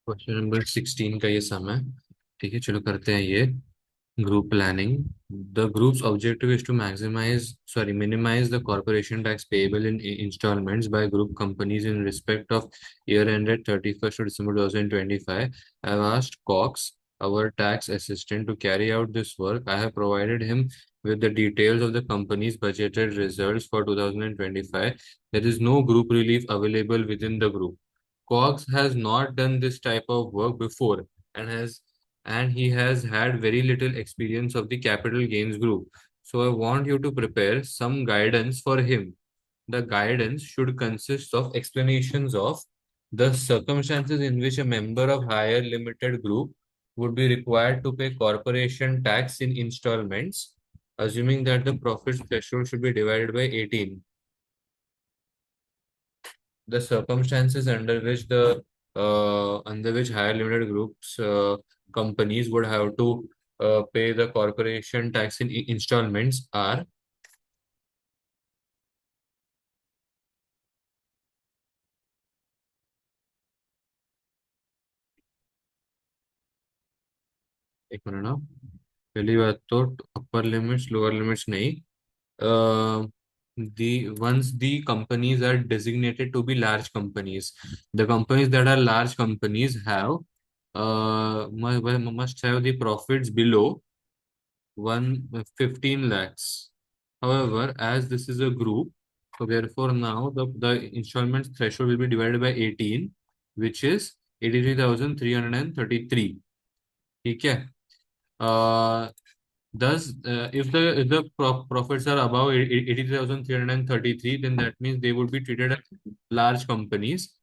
Question number 16 का ये सम है। ठीक है, चलो करते हैं ये। Group planning. The group's objective is to minimise the corporation tax payable in instalments by group companies in respect of year ended 31st of December 2025. I have asked Cox, our tax assistant, to carry out this work. I have provided him with the details of the company's budgeted results for 2025. There is no group relief available within the group. Cox has not done this type of work before and he has had very little experience of the capital gains group. So I want you to prepare some guidance for him. The guidance should consist of explanations of the circumstances in which a member of higher limited group would be required to pay corporation tax in installments, assuming that the profit threshold should be divided by 18. The circumstances under which higher limited groups companies would have to pay the corporation tax in installments are, एक minute ना, पहली बात तो अपर limits lower limits नहीं, the once the companies are designated to be large companies, the companies that are large companies have must have the profits below 115 lakhs. However, as this is a group, so therefore now the installment threshold will be divided by 18, which is 83,333. ठीक है. uh, Thus, if the profits are above 80,333, then that means they would be treated as large companies.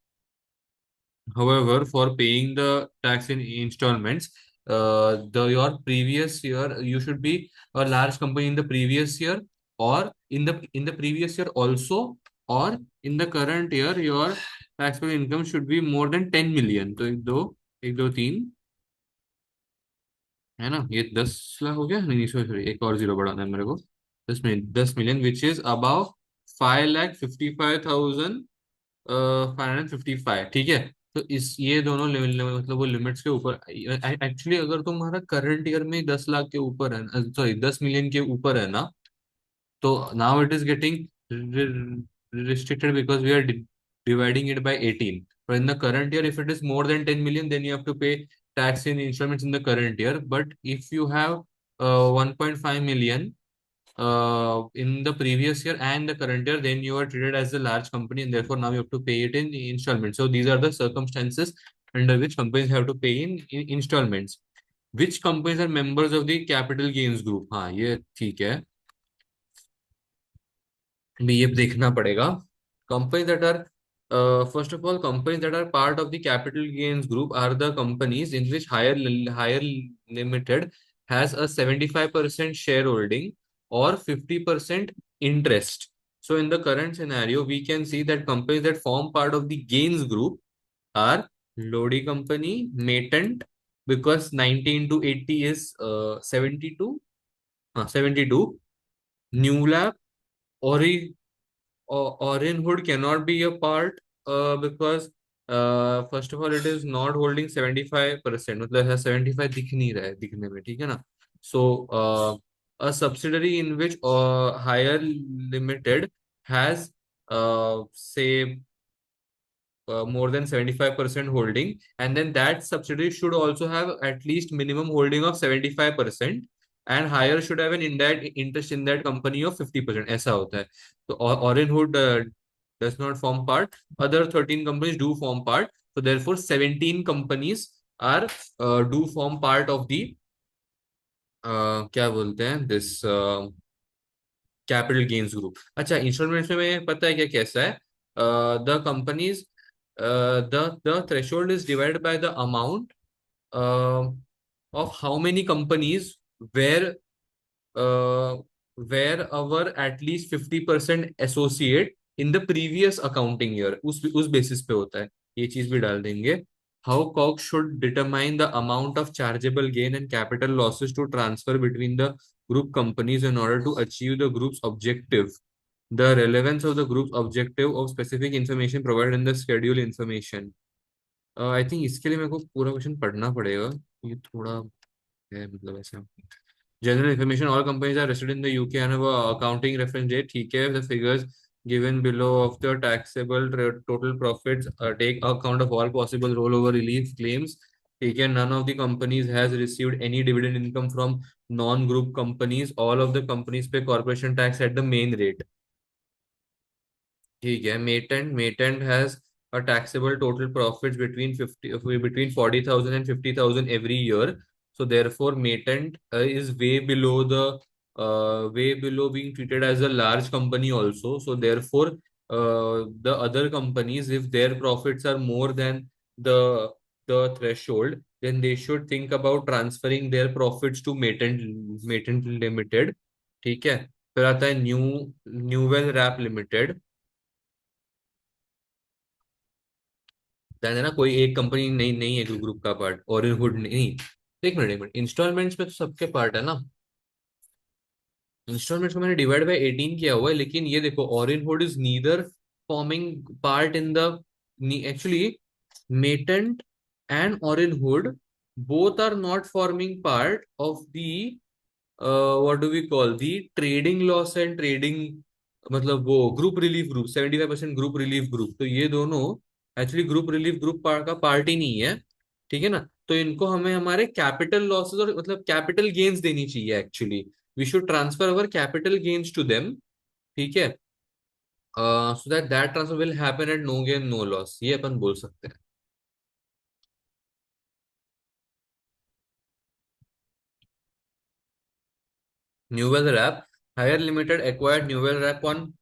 However, for paying the tax in installments, the your previous year you should be a large company in the previous year, or in the previous year also, or in the current year your taxable income should be more than 10 million. तो एक दो तीन है ना, ये 10 लाख हो गया, नहीं सॉरी सॉरी, एक और जीरो बढ़ाना है मेरे को। 10 मिलियन विच इज अबाउ 5,55,000 555। ठीक है, तो इस ये दोनों मतलब वो लिमिट्स के ऊपर एक्चुअली अगर तुम्हारा करंट ईयर में 10 लाख के ऊपर है, सॉरी 10 मिलियन के ऊपर है ना, तो now it is getting restricted because we are dividing it by 18. But in the current year, if it is more than 10 million, then you have to pay tax in installments in the current year. But if you have 1.5 million in the previous year and the current year, then you are treated as a large company and therefore now you have to pay it in installments. So these are the circumstances under which companies have to pay in installments. Which companies are members of the capital gains group? हाँ, ये ठीक है, भी ये देखना पड़ेगा। Company that are first of all companies that are part of the capital gains group are the companies in which Hire Limited has a 75% share holding और 50% interest. So in the current scenario, we can see that companies that form part of the gains group are Lodi company, Matent, because 19 to 80 is 72, 72, New Lab, Ori, Orinhood cannot be a part because first of all it is not holding 75%, मतलब है 75 दिख नहीं रहा है दिखने में, ठीक है ना. So a subsidiary in which higher limited has say more than 75% holding, and then that subsidiary should also have at least minimum holding of 75%, and higher should have an indirect interest in that company of 50%. ऐसा होता है. तो Orenhood does not form part. Other 13 companies do form part. So therefore 17 companies are do form part of the क्या बोलते हैं this capital gains group. अच्छा, installments में पता है क्या कैसा है. The companies the threshold is divided by the amount of how many companies where uh, where our at least 50% associate in the previous accounting year, उस बेसिस पे होता है. ये चीज भी डाल देंगे. How Cox should determine the amount of chargeable gain and capital losses to transfer between the group companies in order to achieve the group's objective. The relevance of the group's objective of specific information provided in the schedule information. I think इसके लिए मेरे को पूरा question पढ़ना पड़ेगा, ये थोड़ा है मतलब ऐसा। General information, all companies are registered in the UK and have accounting reference date, ठीक है। The figures given below of the taxable total profits take account of all possible rollover relief claims, ठीक है। None of the companies has received any dividend income from non-group companies, all of the companies pay corporation tax at the main rate, ठीक है। Matent has a taxable total profits between 40,000 and 50,000 every year. So therefore, Matent is way below being treated as a large company also. So therefore, the other companies, if their profits are more than the the threshold, then they should think about transferring their profits to Matent Limited, ठीक है। फिर आता है Newell rap limited. ध्यान देना, कोई एक company नहीं नहीं है ग्रुप का पार्ट, ऑरेंजवुड नहीं। एक मिनट, इंस्टॉलमेंट्स में तो सबके पार्ट है ना। इंस्टॉलमेंट्स को मैंने डिवाइड बाय 18 किया हुआ है, लेकिन ये देखो Orangewood is neither forming part in the, actually मेटेंट and Orangewood both are not forming part of the what do we call the trading loss and trading, मतलब वो group relief group, 75% group relief group, तो ये दोनों actually group relief group का part ही नहीं है, ठीक है ना। तो इनको हमें हमारे कैपिटल लॉसेस और मतलब कैपिटल गेन्स देनी चाहिए actually. We should transfer our capital gains to them, ठीक है। So that transfer will happen at no gain no loss, ये अपन बोल सकते हैं। Newell Rap, Hire Limited acquired Newell Rap on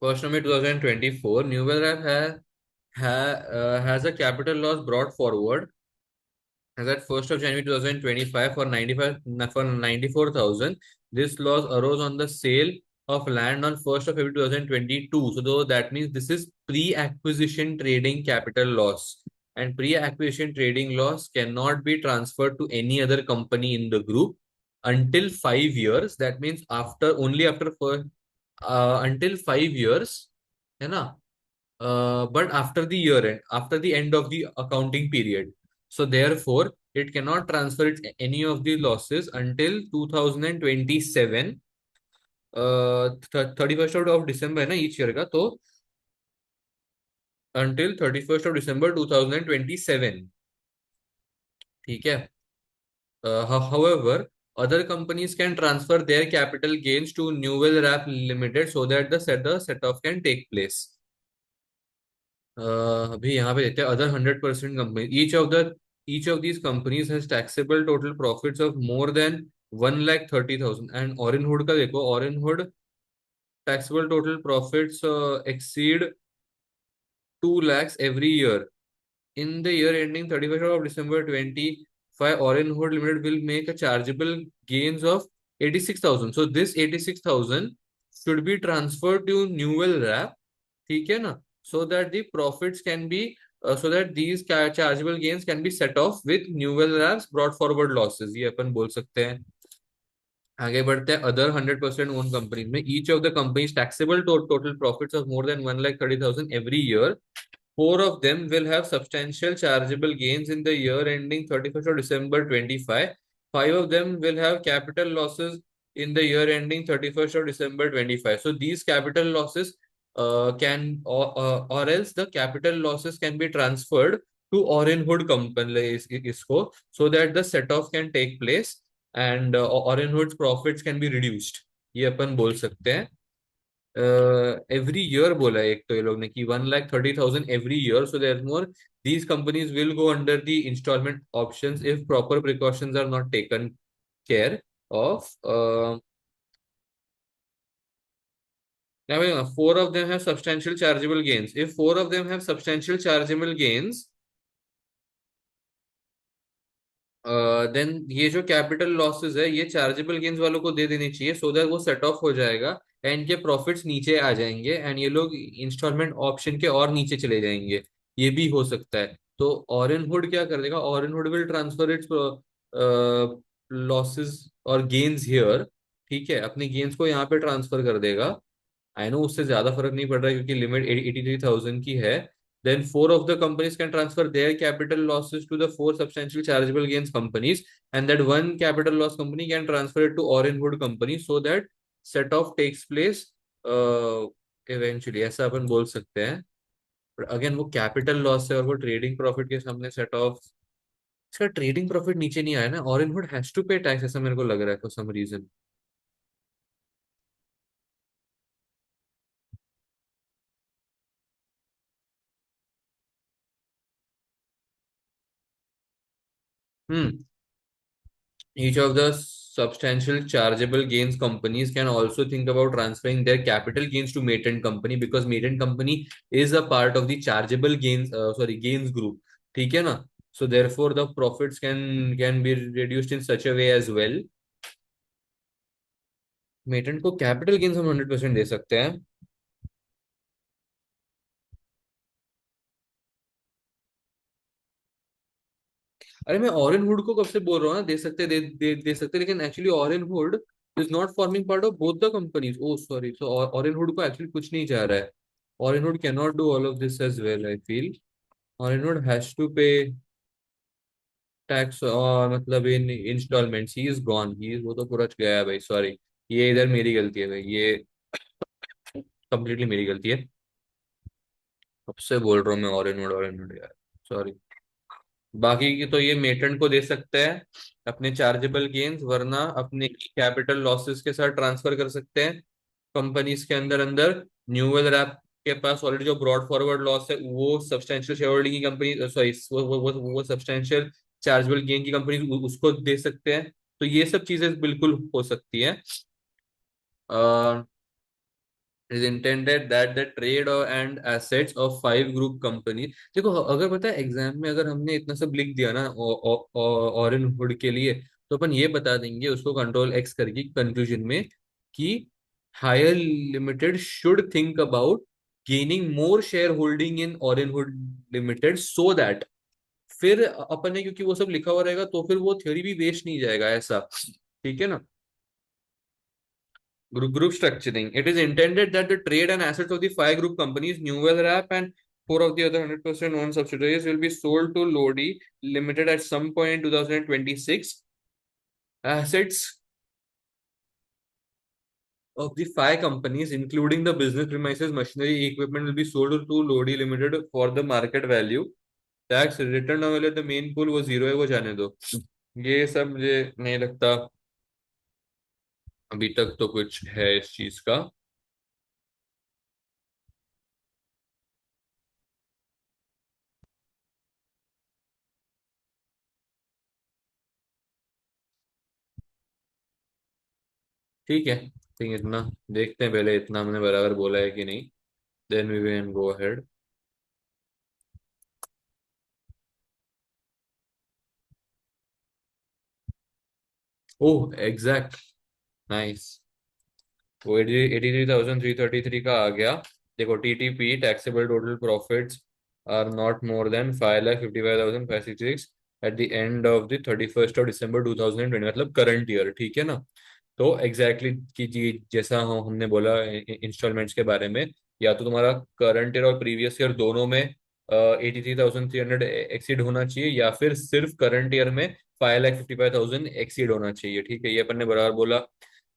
1st November 2024. Newell Rep has a capital loss brought forward as at 1st of January 2025 for 94,000. This loss arose on the sale of land on 1st of February 2022. So though that means this is pre-acquisition trading capital loss, and pre-acquisition trading loss cannot be transferred to any other company in the group until 5 years. That means after only after first until 5 years, है ना, but after the year end, after the end of the accounting period. So therefore, it cannot transfer any of the losses until 2027, 31st of December है ना each year का, तो until 31st of December 2027, ठीक है। However, other companies can transfer their capital gains to Newell Rap Limited so that the set off can take place. अभी यहाँ पे देते हैं other 100% company, each of these companies has taxable total profits of more than 1,30,000। And Orangewood का देखो, Orangewood taxable total profits exceed 2 lakhs every year. In the year ending 31st of December 25, Orenwood Limited will make a chargeable gains of 86,000. So this 86,000 should be transferred to Newell Rap, ठीक है ना, so that the profits can be so that these chargeable gains can be set off with Newell Rap's brought forward losses, ये अपन बोल सकते हैं। आगे बढ़ते हैं अदर 100% ओन कंपनी में, each of the companies taxable total profits of more than 1,30,000 every year. Four of them will have substantial chargeable gains in the year ending 31st of December 25. Five of them will have capital losses in the year ending 31st of December 25. So these capital losses or else the capital losses can be transferred to Orenwood company इसको, so that the set off can take place and Orenwood's profits can be reduced, ये अपन बोल सकते हैं। Every year बोला है एक तो ये लोग ने कि 1,30,000 every year, so there more these companies will go under the installment options if proper precautions are not taken care of. now 4 of them have substantial chargeable gains. If 4 of them have substantial chargeable gains, then ये जो capital losses है ये chargeable gains वालों को दे देनी चाहिए, so that वो set of हो जाएगा एंड इनके प्रॉफिट्स नीचे आ जाएंगे एंड ये लोग इंस्टॉलमेंट ऑप्शन के और नीचे चले जाएंगे, ये भी हो सकता है। तो ऑरेंजवुड क्या कर देगा, ऑरेंजवुड विल ट्रांसफर इट्स लॉसेस और गेन्स हियर, ठीक है, अपने गेन्स को यहाँ पे ट्रांसफर कर देगा। आई नो उससे ज्यादा फर्क नहीं पड़ रहा है क्योंकि लिमिट 83,000 की है, Then four of the companies can transfer their capital losses to the four substantial chargeable gains companies, and that one capital loss company can transfer it to Oren Wood company, so that set off takes place eventually. ऐसा अपन बोल सकते हैं. But again वो capital loss है और वो trading profit के सामने सेट ऑफ. इसका ट्रेडिंग प्रॉफिट नीचे नहीं आया ना. Oren Wood has to pay tax, ऐसा मेरे को लग रहा है for some reason. Hmm. Each of the substantial chargeable gains companies can also think about transferring their capital gains to Maten Company, because Maten Company is a part of the chargeable gains, gains group. ठीक है ना? So therefore the profits can be reduced in such a way as well. Maten को capital gains हम 100% दे सकते हैं. अरे मैं ऑरेन would को कब से बोल रहा हूँ ना, दे सकते दे सकते, लेकिन actually Orangewood is not forming part of both the companies. Oh sorry. So Orangewood को एक्चुअली कुछ नहीं जा रहा है. Orangewood can not do all of this as well I feel. Orangewood has to pay tax, और मतलब in installments. He is gone. ही वो तो पूरा गया है भाई. सॉरी. ये इधर मेरी गलती है भाई. ये कंप्लीटली मेरी गलती है. अब से बोल रहा हूँ मैं ऑरेन वुड यार. सॉरी. बाकी की तो ये मेटन को दे सकते हैं अपने चार्जेबल गेन्स, वरना अपने कैपिटल लॉसेस के साथ ट्रांसफर कर सकते हैं कंपनीज के अंदर अंदर. न्यूवेल रैप के पास ऑलरेडी जो ब्रॉड फॉरवर्ड लॉस है, वो सब्सटेंशियल शेयर होल्डिंग की कंपनी, सॉरी वो सब्सटेंशियल चार्जेबल गेन की कंपनी उसको दे सकते हैं. तो ये सब चीजें बिल्कुल हो सकती है. is intended that the trade and assets of five group companies. देखो अगर पता है एग्जाम में अगर हमने इतना सब लिख दिया ना ऑरेन वुड के लिए, तो अपन ये बता देंगे उसको कंट्रोल एक्स करके कंक्लूजन में कि Hire Limited should think about gaining more share holding in Orangewood Limited, so that फिर अपन ने, क्योंकि वो सब लिखा हुआ रहेगा तो फिर वो थ्योरी भी वेस्ट नहीं जाएगा ऐसा. ठीक है ना? Group structuring. It is intended that the trade and assets of the five group companies, Newell Rap and four of the other 100% owned subsidiaries, will be sold to Lodi Limited at some point in 2026. Assets of the five companies, including the business premises, machinery, equipment, will be sold to Lodi Limited for the market value. Tax return वाले the main pool वो zero है, वो जाने दो. ये सब मुझे नहीं लगता अभी तक तो कुछ है इस चीज का. ठीक है. ठीक है, इतना देखते हैं पहले, इतना हमने बराबर बोला है कि नहीं. Then we can go ahead. Oh exact. Nice. वो 83,333 का आ गया. देखो TTP taxable total profits are not more than 5,55,566 at the end of the 31st of December 2020, मतलब करंट ईयर. ठीक है ना? तो एग्जैक्टली कि जी जैसा हमने बोला इंस्टॉलमेंट्स के बारे में, या तो तुम्हारा करंट ईयर और प्रीवियस ईयर दोनों में 83,300 एक्सीड होना चाहिए, या फिर सिर्फ करंट ईयर में 5,55,000 एक्सीड होना चाहिए. ठीक है, ये अपन ने बराबर बोला.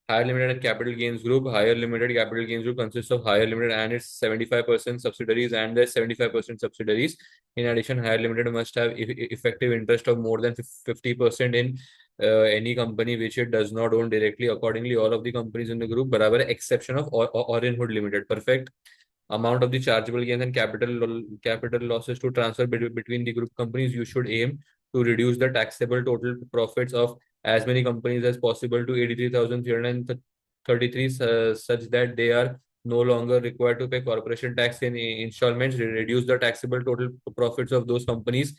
Higher Limited and Capital Gains Group. Higher Limited Capital Gains Group consists of Higher Limited and its 75% subsidiaries and their 75% subsidiaries. In addition, Higher Limited must have effective interest of more than 50% in any company which it does not own directly. Accordingly, all of the companies in the group, बराबर है, exception of Oren Hood Limited. Perfect. Amount of the chargeable gains and capital losses to transfer between the group companies, you should aim to reduce the taxable total profits of as many companies as possible to 83,333, such that they are no longer required to pay corporation tax in installments. Reduce the taxable total profits of those companies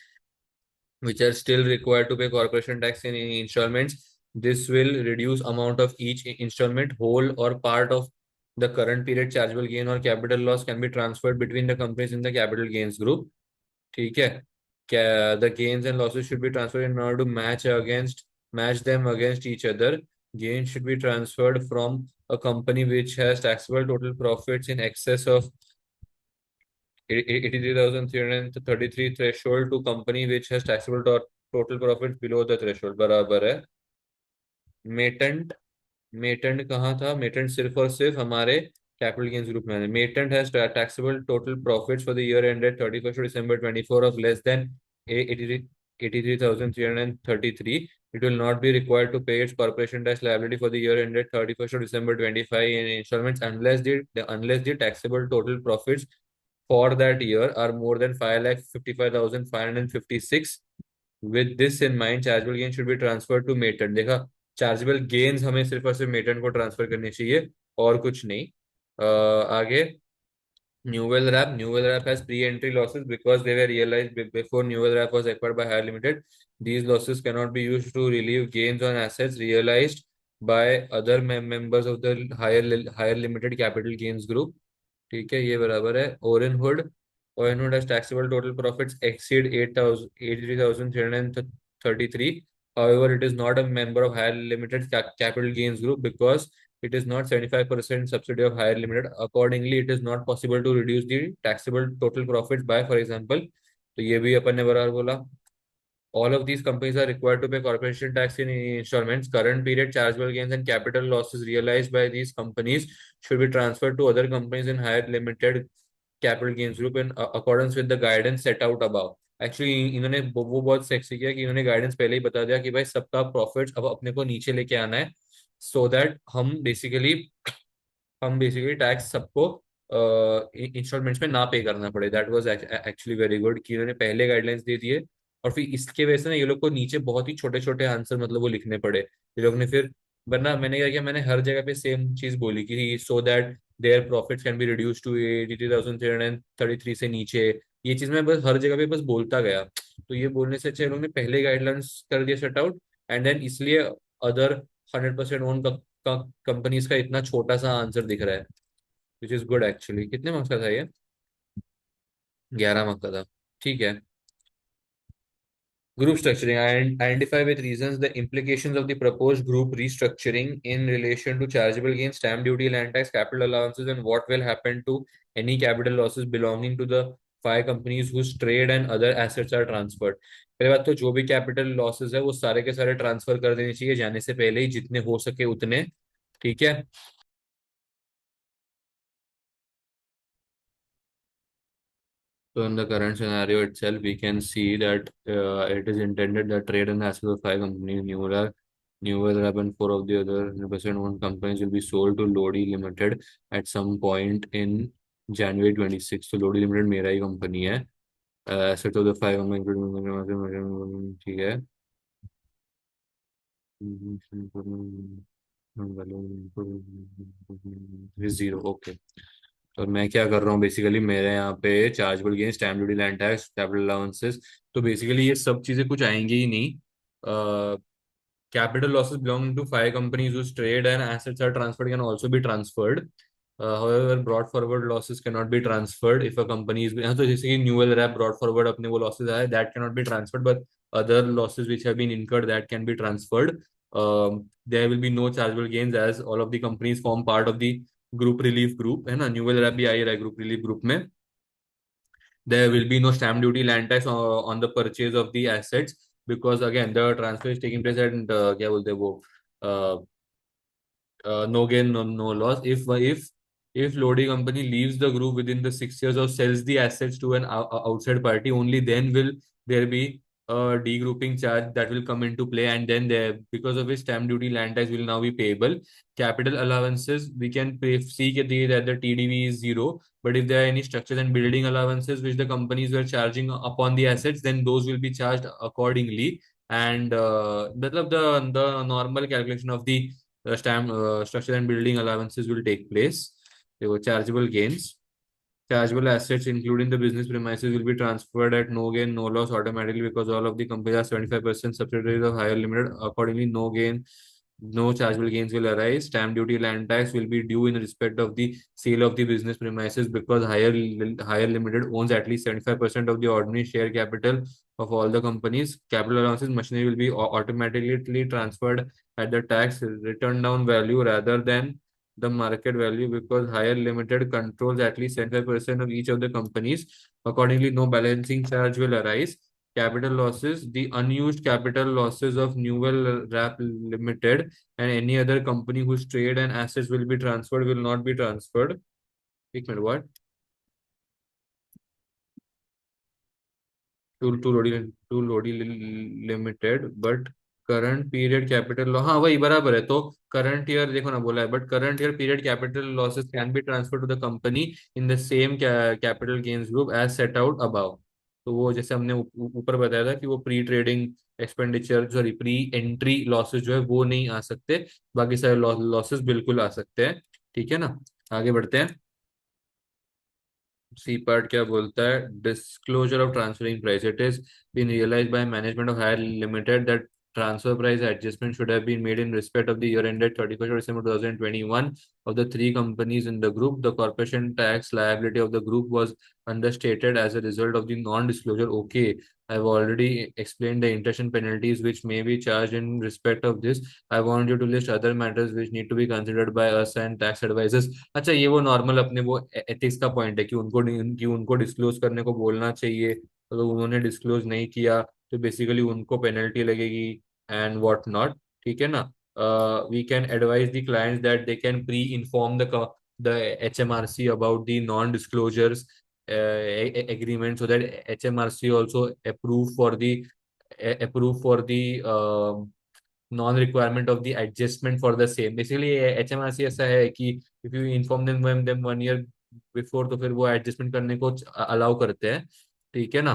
which are still required to pay corporation tax in installments. This will reduce amount of each installment. Whole or part of the current period chargeable gain or capital loss can be transferred between the companies in the capital gains group. ठीक है. The gains and losses should be transferred in order to match them against each other. Gains should be transferred from a company which has taxable total profits in excess of 83,333 threshold to company which has taxable total profits below the threshold बराबर है मेटेंट मेटेंट कहाँ था मेटेंट सिर्फ और सिर्फ हमारे capital gains group में है मेटेंट has taxable total profits for the year ended 31st December 24 of less than 83,333 it will not be required to pay its corporation tax liability for the year ended 31st of December 25 in installments unless the taxable total profits for that year are more than 5,55,556. With this in mind, chargeable gain should be transferred to Maten. देखा chargeable gains हमें सिर्फ और सिर्फ मेटन को transfer करनी चाहिए और कुछ नहीं आगे Newell Rap has pre-entry losses because they were realized before Newell Rap was acquired by Hire Limited. These losses cannot be used to relieve gains on assets realized by other members of the Hire Limited Capital Gains Group. ठीक है ये बराबर है ओरेनहुड has taxable total profits exceed 83,333. However, it is not a member of Hire Limited Capital Gains Group because it is not 75% subsidiary of Hire Limited. Accordingly, it is not possible to reduce the taxable total profits by, for example, तो ये भी अपन ने बराबर बोला. All of these companies are required to pay corporation tax in installments. Current period chargeable gains and capital losses realized by these companies should be transferred to other companies in higher limited capital gains group in accordance with the guidance set out above. Actually इन्होंने वो बहुत sexy किया कि इन्होंने guidance पहले ही बता दिया कि भाई सबका प्रॉफिट अब अपने को नीचे लेके आना है सो दैट हम बेसिकली टैक्स सबको इंस्टॉलमेंट्स में ना पे करना पड़े. That was actually very good कि इन्होंने पहले गाइडलाइंस दे दिए और फिर इसके वजह से ना ये लोग को नीचे बहुत ही छोटे छोटे आंसर मतलब वो लिखने पड़े ये लोग ने फिर. वरना मैंने क्या किया मैंने हर जगह पे सेम चीज बोली कि so that their profits can be reduce to 83,333 से नीचे. ये चीज मैं बस हर जगह पे बस बोलता गया तो ये बोलने से अच्छा ये लोग ने पहले गाइडलाइंस कर दिया सेट आउट एंड देन इसलिए अदर 100% ओन कंपनीज का इतना छोटा सा आंसर दिख रहा है विच इज गुड एक्चुअली. कितने मार्क्स का था ये 11 मार्क्स का था. ठीक है. Group structuring. Identify with reasons the implications of the proposed group restructuring in relation to chargeable gains, stamp duty, land tax, capital allowances, and what will happen to any capital losses belonging to the five companies whose trade and other assets are transferred. पहले बात तो जो भी capital losses है वो सारे के सारे ट्रांसफर कर देने चाहिए जाने से पहले ही जितने हो सके उतने. ठीक है. So in the current scenario itself, we can see that it is intended that trade and assets of five companies, Newell Lab and four of the other 100% owned companies will be sold to Lodi Limited at some point in January 26. So Lodi Limited मेरा ही company है. Assets of the five companies ठीक है. Zero okay. और मैं क्या कर रहा हूँ बेसिकली मेरे यहाँ पे chargeable gain stamp duty land tax capital allowances तो बेसिकली ये सब चीजें कुछ आएंगी ही नहीं. Capital losses belonging to five companies whose trade and assets are transferred can also be transferred. However, brought forward losses cannot be transferred if a company is. हाँ, तो जैसे कि Newell Rap brought forward अपने वो losses आए that cannot be transferred, but other losses which have been incurred that can be transferred. There will be no chargeable gains as all of the companies form part of the group relief group है ना. Newell Rap भी आ ही रहा है group relief group में. There will be no stamp duty land tax on the purchase of the assets because again the transfer is taking place and क्या बोलते हैं वो uh, no gain no loss. If Lodi company leaves the group within the 6 years or sells the assets to an outside party, only then will there be a degrouping charge that will come into play, and then there because of which stamp duty land tax will now be payable. Capital allowances we can see that the TDV is zero, but if there are any structures and building allowances which the companies were charging upon the assets, then those will be charged accordingly. And the normal calculation of the stamp structure and building allowances will take place. There were chargeable gains. Chargeable assets, including the business premises, will be transferred at no gain, no loss automatically because all of the companies are 75% subsidiaries of Hire Limited. Accordingly, no chargeable gains will arise. Stamp duty, land tax will be due in respect of the sale of the business premises because Hire Limited owns at least 75% of the ordinary share capital of all the companies. Capital allowances, machinery will be automatically transferred at the tax return down value rather than the market value because higher limited controls at least 75% of each of the companies. Accordingly, no balancing charge will arise. Capital losses, the unused capital losses of Newell Rap Limited and any other company whose trade and assets will be transferred will not be transferred. एक मिनट what? To Lodi Limited but current period capital loss, हाँ वही बराबर है। तो current year देखो ना बोला है, but current year period capital losses can be transfer to the company in the same capital gains group as set out above. तो वो जैसे हमने ऊपर बताया था कि वो pre trading expenditure, sorry pre entry losses जो है वो नहीं आ सकते, बाकी सारे लॉसेस बिल्कुल आ सकते हैं। ठीक है ना, आगे बढ़ते हैं। सी पार्ट क्या बोलता है? Disclosure of transferring price, it is been realized by management of Hire Limited that transfer price adjustment should have been made in respect of the year ended 31st of December 2021 of the three companies in the group. The corporation tax liability of the group was understated as a result of the non-disclosure. Okay, I've already explained the interest and penalties which may be charged in respect of this. I want you to list other matters which need to be considered by us and tax advisors. अच्छा, ये वो normal अपने वो ethics का point है कि उनको disclose करने को बोलना चाहिए, तो उन्होंने डिस्क्लोज नहीं किया तो बेसिकली उनको पेनल्टी लगेगी एंड व्हाट नॉट। ठीक है ना। We can advise the clients that they can pre inform the HMRC about the non-disclosures agreement so that HMRC also approve for the non-requirement of the adjustment for the same। Basically HMRC ऐसा है कि if you inform them 1 year before तो फिर वो adjustment करने को allow करते हैं। ठीक है ना।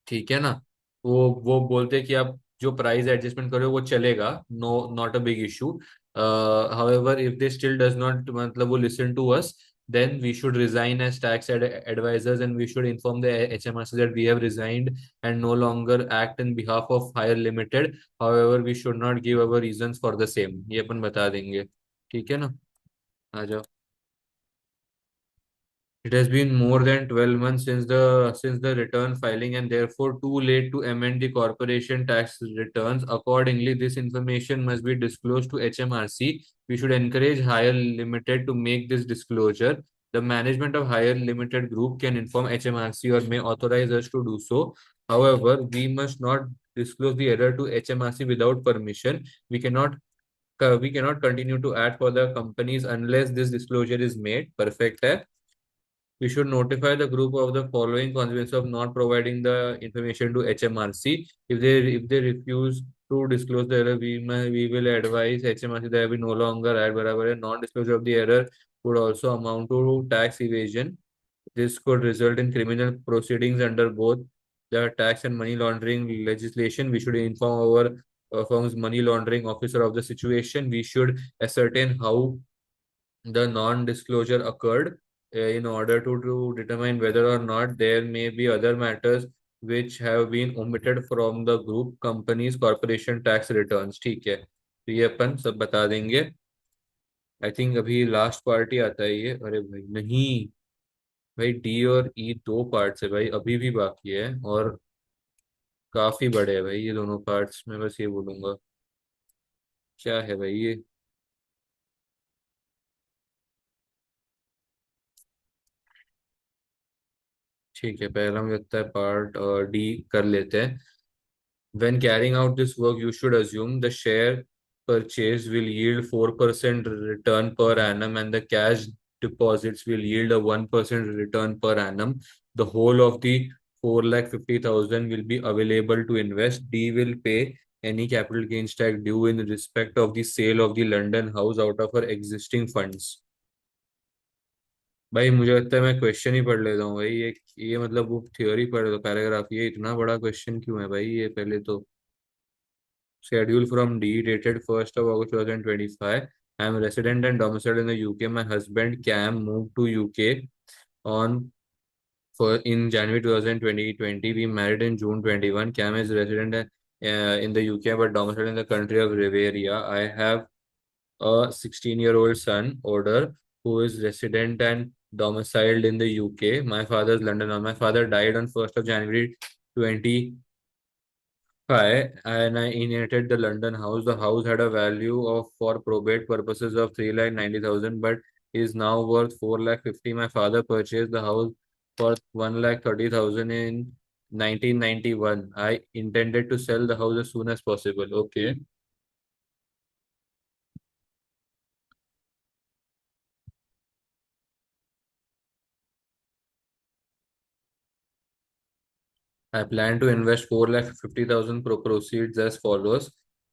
ठीक है ना। वो बोलते हैं कि आप जो प्राइस एडजस्टमेंट करो वो चलेगा, no not a big issue. However if they still does not, मतलब वो listen to us, then we should resign as tax advisors and we should inform the HMRC that we have resigned and no longer act in behalf of Hire Limited. However, we should not give our reasons for the same, ये अपन बता देंगे। ठीक है ना, आ जाओ। It has been more than 12 months since the return filing and therefore too late to amend the corporation tax returns. Accordingly, this information must be disclosed to HMRC. We should encourage Hire Limited to make this disclosure. The management of Hire Limited Group can inform HMRC or may authorize us to do so. However, we must not disclose the error to HMRC without permission. We cannot continue to act for the companies unless this disclosure is made. Perfect है। We should notify the group of the following consequences of not providing the information to HMRC. If they refuse to disclose the error, we will advise HMRC that we no longer add बराबर है। Non-disclosure of the error would also amount to tax evasion. This could result in criminal proceedings under both the tax and money laundering legislation. We should inform our firm's money laundering officer of the situation. We should ascertain how the non-disclosure occurred in order to determine whether or not there may be other matters which have been omitted from the group companies corporation tax returns। ठीक है, तो ये अपन सब बता देंगे। I think अभी last part ही आता है ये। अरे भाई नहीं, भाई डी और ई दो पार्ट्स है भाई, अभी भी बाकी है और काफी बड़े हैं भाई ये दोनों पार्ट्स। मैं बस ये बोलूंगा, क्या है भाई ये। ठीक है, पहला मुझे लगता है पार्ट डी कर लेते हैं। When carrying out this work, you should assume the share purchase will yield 4% return per annum and the cash deposits will yield a 1% return per annum. The whole of the 4,50,000 will be available to invest. D will pay any capital gains tax due in respect of the sale of the London house out of her existing funds. भाई मुझे लगता है मैं question ही पढ़ लेता हूँ भाई। ये मतलब वो थ्योरी पढ़ लो पैराग्राफ, ये इतना बड़ा क्वेश्चन क्यों है भाई ये पहले तो। Schedule from D dated 1st of August 2025. I am resident and domiciled in the UK. My husband Cam moved to UK on for in January 2020. We married in June 21. Cam is resident in the UK but domiciled in the country of Bavaria. I have a 16-year-old son, Oder, who is resident and domiciled in the UK. My father is London. My father died on 1st of January 20. And I inherited the London house. The house had a value of for probate purposes of 3,90,000, but is now worth 4,50,000. My father purchased the house for 1,30,000 in 1991. I intended to sell the house as soon as possible. Okay. I plan to invest 4,50,000 proceeds as follows: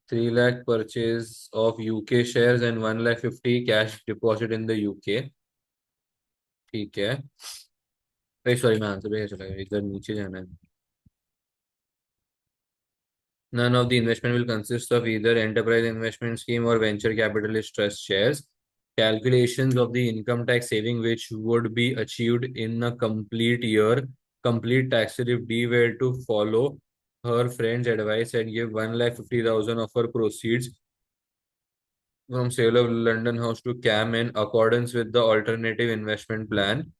3 lakh purchase of UK shares and 1,50,000 cash deposit in the UK. ठीक है। Sorry मैं answer पे चला गया, इधर नीचे जाना है। None of the investment will consist of either enterprise investment scheme or venture capitalist trust shares. Calculations of the income tax saving which would be achieved in a complete year, complete tax if D were to follow her friend's advice and give 1,50,000 of her proceeds from sale of London house to CAM in accordance with the alternative investment plan.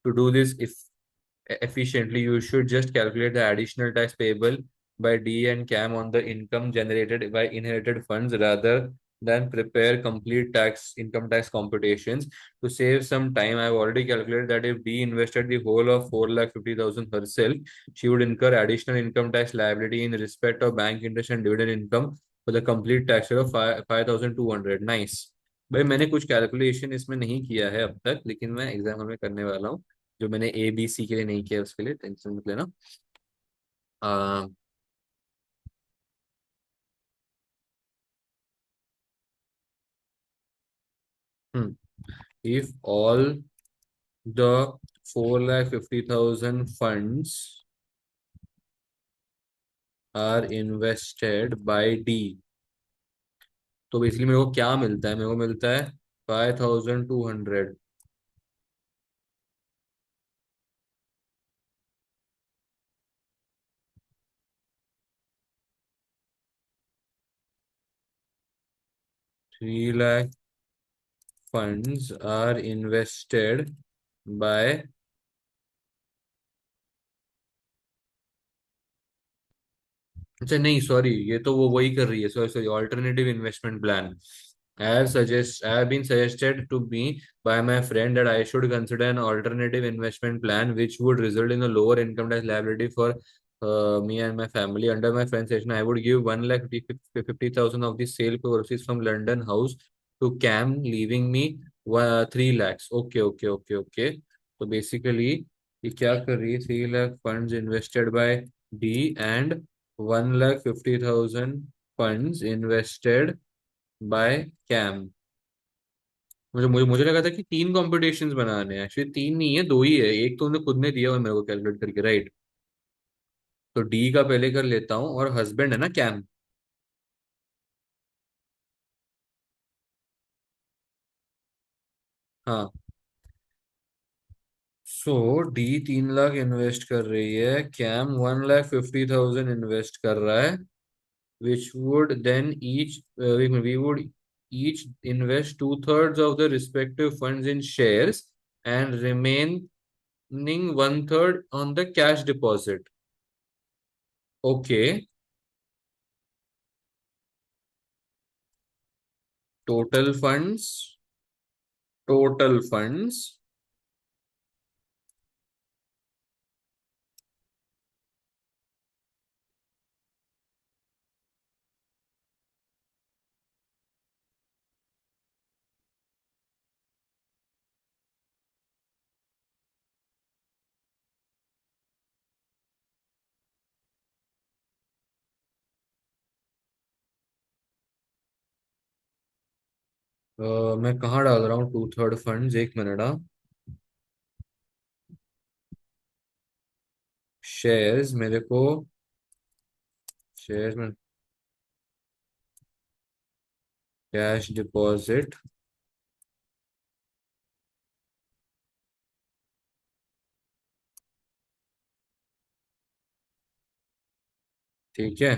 To do this efficiently, you should just calculate the additional tax payable by D and CAM on the income generated by inherited funds rather than prepare complete income tax computations. To save some time, I've already calculated that if D invested the whole of 4,50,000 herself, she would incur additional income tax liability in respect of bank interest and dividend income for the complete tax rate of 5,200. Nice. भाई मैंने कुछ calculation इसमें नहीं किया है अब तक, लेकिन मैं एग्जाम में करने वाला हूँ। जो मैंने ए बी सी के लिए नहीं किया उसके लिए टेंशन मत लेना। आ, if all the 4,50,000 funds are invested by D, तो बेसिकली मेरे को क्या मिलता है? मेरे को मिलता है 5,200। 3 lakh funds are invested by, अच्छा नहीं सॉरी, ये तो वो वही कर रही है, sorry sorry, alternative investment plan. I have been suggested to me by my friend that I should consider an alternative investment plan which would result in a lower income tax liability for me and my family. Under my friend's suggestion, I would give 1,50,000 of the sale proceeds from London house to Cam, leaving me 3 lakhs. Okay, okay, okay, okay. तो basically ये क्या कर रही है? 3 lakh funds invested by D and 1,50,000 funds invested by Cam. मुझे मुझे मुझे लगा था कि तीन कॉम्पिटिशन्स बनाने हैं, एक्चुअली तीन नहीं है, दो ही है। एक तो उन्होंने खुद ने दिया हुआ है मेरे को कैलकुलेट करके, राइट। तो डी का पहले कर लेता हूँ, और हस्बैंड है ना कैम। हाँ। सो डी 3 लाख इन्वेस्ट कर रही है, कैम 1,50,000 इन्वेस्ट कर रहा है, which would then we would each invest 2/3 of the respective funds in shares and remaining 1/3 on the cash deposit. Okay. total funds total funds मैं कहाँ डाल रहा हूँ 2/3 फंड्स? एक मिनट। हाँ, शेयर्स मेरे को, शेयर्स में कैश डिपॉजिट। ठीक है,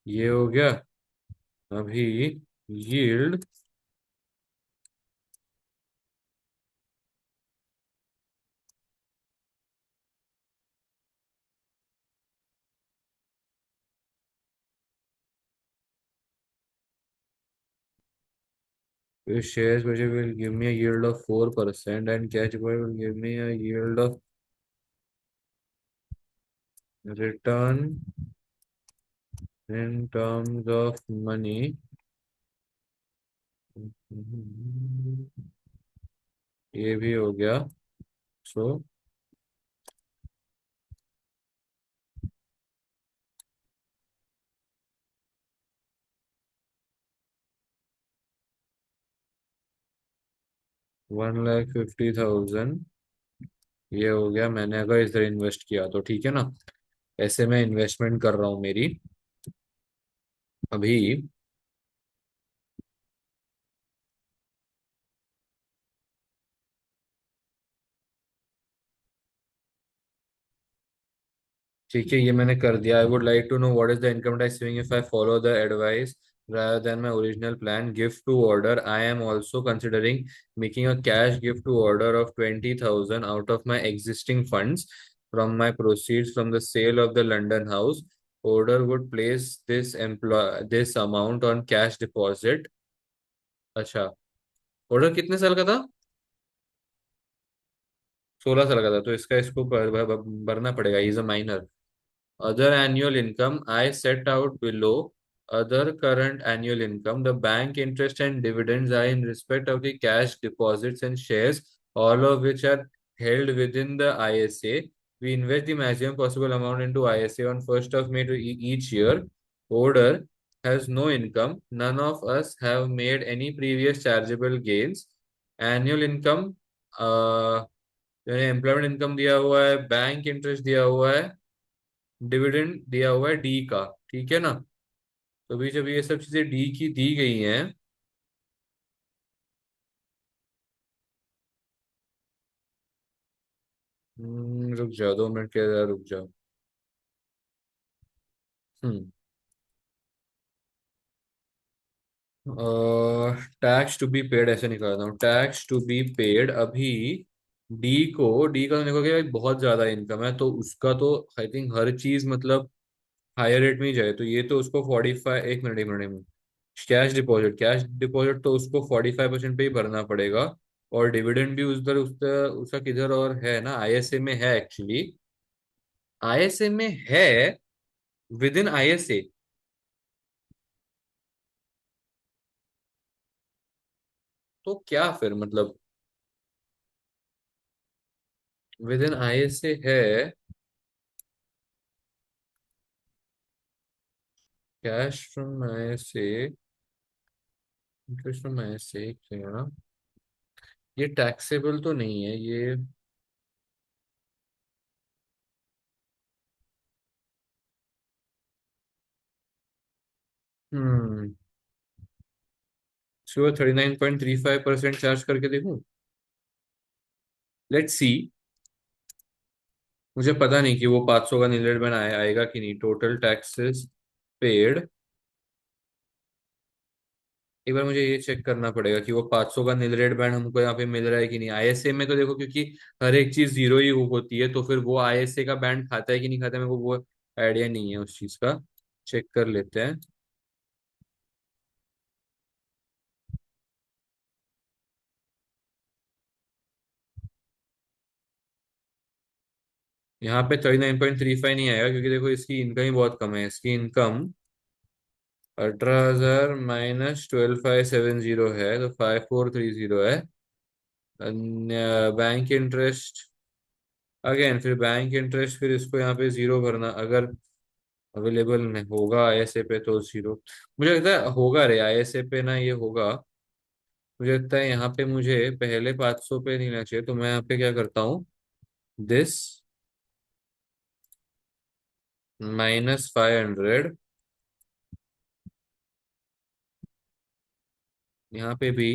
ये हो गया। अभी yield shares which will give me a yield of 4% and cash deposit will give me a yield of return in terms of money. ये भी हो गया. सो 1,50,000 ये हो गया. मैंने अगर इधर इन्वेस्ट किया तो ठीक है ना. ऐसे मैं इन्वेस्टमेंट कर रहा हूँ मेरी अभी. ठीक है ये मैंने कर दिया. I would like to know what is the income tax saving if I follow the advice rather than my original plan. Gift to order. I am also considering making a cash gift to order of 20,000 out of my existing funds from my proceeds from the sale of the London house. Order would place this amount on cash deposit. अच्छा. Order कितने साल का था? 16 साल का था तो इसका इसको भरना पड़ेगा. Is a minor. Other annual income, I set out below. Other current annual income, the bank interest and dividends are in respect of the cash deposits and shares, all of which are held within the ISA. We invest the maximum possible amount into ISA on 1st of May to each year. Order has no income. None of us have made any previous chargeable gains. Annual income, uh, employment income दिया हुआ है, bank interest दिया हुआ है, dividend दिया हुआ है D का. ठीक है ना. तो भी जब ये सब चीजें डी की दी गई हैं. रुक जाओ 2 मिनट के अंदर रुक जाओ. हम्म. टैक्स टू बी पेड ऐसे निकालता हूँ. टैक्स टू बी पेड अभी. डी का तो देखो कि भाई बहुत ज्यादा इनकम है तो उसका तो आई थिंक हर चीज मतलब हायर रेट में ही जाए. तो ये तो उसको 45. एक मिनट. कैश डिपॉजिट तो उसको 45% पे ही भरना पड़ेगा. और डिविडेंड भी उधर उसका उसका किधर और है ना. आईएसए में है एक्चुअली. आईएसए में है. With in ISA. तो क्या फिर मतलब. विद इन आईएसए है. Cash from ISA. Interest from ISA क्या. ये टैक्सेबल तो नहीं है ये. हम्म. इसको 39.35% चार्ज करके देखूं. Let's see. मुझे पता नहीं कि वो 500 का नीलेट बैन आएगा कि नहीं. Total taxes paid. एक बार मुझे ये चेक करना पड़ेगा कि वो 500 का नील रेड बैंड हमको यहाँ पे मिल रहा है कि नहीं. आईएसए में तो देखो क्योंकि हर एक चीज जीरो ही होती है तो फिर वो आईएसए का बैंड खाता है कि नहीं खाता है मेरे को वो आइडिया नहीं है उस चीज का. चेक कर लेते हैं. यहाँ पे 39.35 नहीं आएगा क्योंकि देखो इसकी इनकम ही बहुत कम है. इसकी इनकम 18,000 माइनस 12,570 है तो 5,430 है. Bank interest. अगेन फिर बैंक इंटरेस्ट फिर इसको यहाँ पे जीरो भरना अगर अवेलेबल नहीं होगा आईएसए पे तो जीरो. मुझे लगता है होगा रे आईएसए पे ना ये होगा. मुझे लगता है यहाँ पे मुझे पहले 500 पे नहीं लेना चाहिए तो मैं यहाँ पे क्या करता हूँ. दिस -500. यहाँ पे भी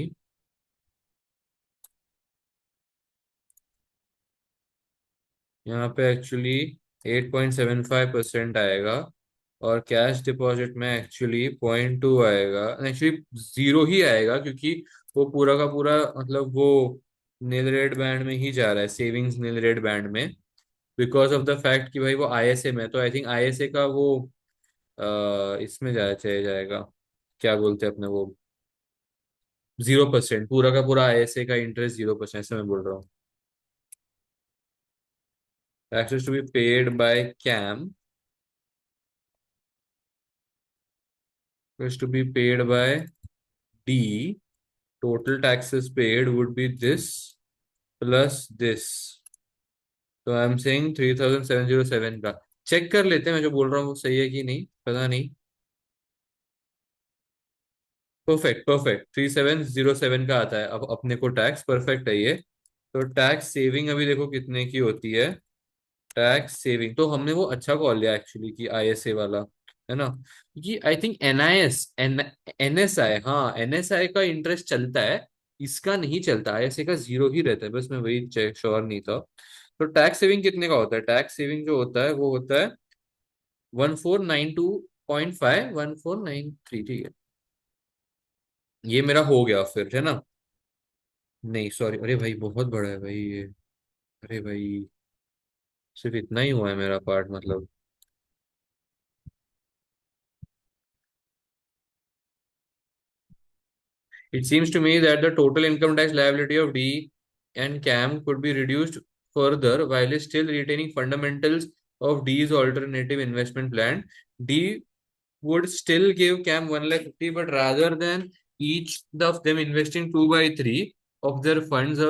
यहाँ पे एक्चुअली 8.75% आएगा. और कैश डिपॉजिट में एक्चुअली 0.2 आएगा. एक्चुअली जीरो ही आएगा क्योंकि वो पूरा का पूरा मतलब वो नील रेड बैंड में ही जा रहा है. सेविंग्स नील रेड बैंड में. बिकॉज ऑफ द फैक्ट कि भाई वो आईएसए में है तो आई थिंक आईएसए का वो इसमें चले जाएगा. क्या बोलते हैं अपने वो 0%, पूरा का पूरा आईएसए का इंटरेस्ट 0%, ऐसे मैं बोल रहा हूँ। Taxes to be paid by CAM is to be paid by D. Total taxes paid would be this plus this. तो आई एम सेइंग 3707 का। चेक कर लेते हैं मैं जो बोल रहा हूँ वो सही है कि नहीं, पता नहीं। परफेक्ट परफेक्ट, 3707 का आता है अब अपने को टैक्स, परफेक्ट है ये। तो टैक्स सेविंग अभी देखो कितने की होती है। टैक्स सेविंग तो हमने वो अच्छा कॉल लिया एक्चुअली कि आईएसए वाला, है ना। कि आई थिंक एनएसआई, हाँ एनएसआई का इंटरेस्ट चलता है, इसका नहीं चलता, आईएसए का जीरो ही रहता है, बस मैं वही चेक श्योर नहीं था। तो टैक्स सेविंग कितने का होता है? टैक्स सेविंग जो होता है वो होता है 1492.5, 1493, ठीक है। ये मेरा हो गया फिर, है ना। नहीं सॉरी, अरे भाई बहुत बड़ा है भाई ये। अरे भाई, सिर्फ इतना ही हुआ है मेरा पार्ट मतलब। It seems to me that the total income tax liability of D and CAM could be reduced further while still retaining fundamentals of D's alternative investment plan. D would still give CAM 150, but rather than each of them investing 2 by 3 of their funds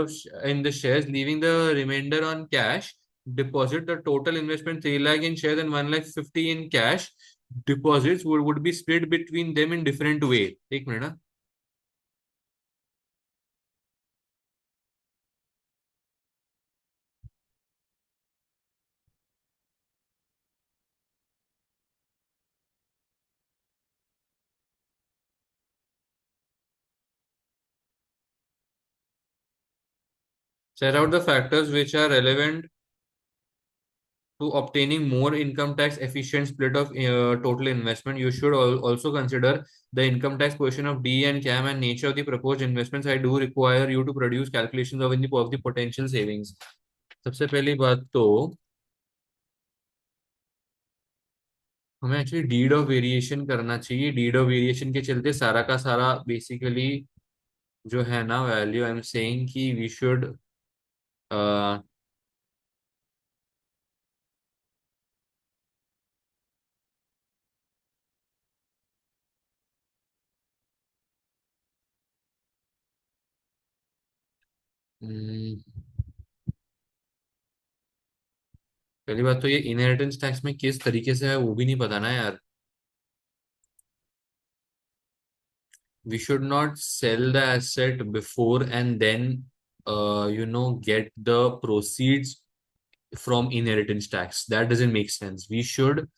in the shares, leaving the remainder on cash deposit, the total investment 3 lakh in shares and 1 lakh 50 in cash deposits would be split between them in different way. एक minute ना। Set out the factors which are relevant to obtaining more income tax efficient split of total investment. You should also consider the income tax portion of D and CAM and nature of the proposed investments. I do require you to produce calculations of the potential savings. सबसे पहली बात तो हमें actually deed of variation करना चाहिए। Deed of variation के चलते सारा का सारा बेसिकली जो है ना वैल्यू, आई एम सेइंग कि वी शुड पहली बात तो ये इनहेरिटेंस टैक्स में किस तरीके से है वो भी नहीं पता ना यार। We should not sell the asset before and then get the proceeds from inheritance tax. That doesn't make sense. We should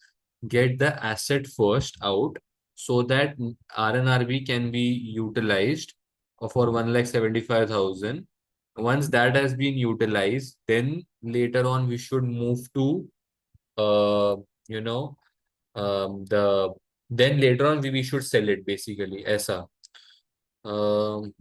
get the asset first out so that RNRB can be utilized for 1,75,000. Once that has been utilized, then later on we should move to uh, you know the then later on we should sell it basically ऐसा। um,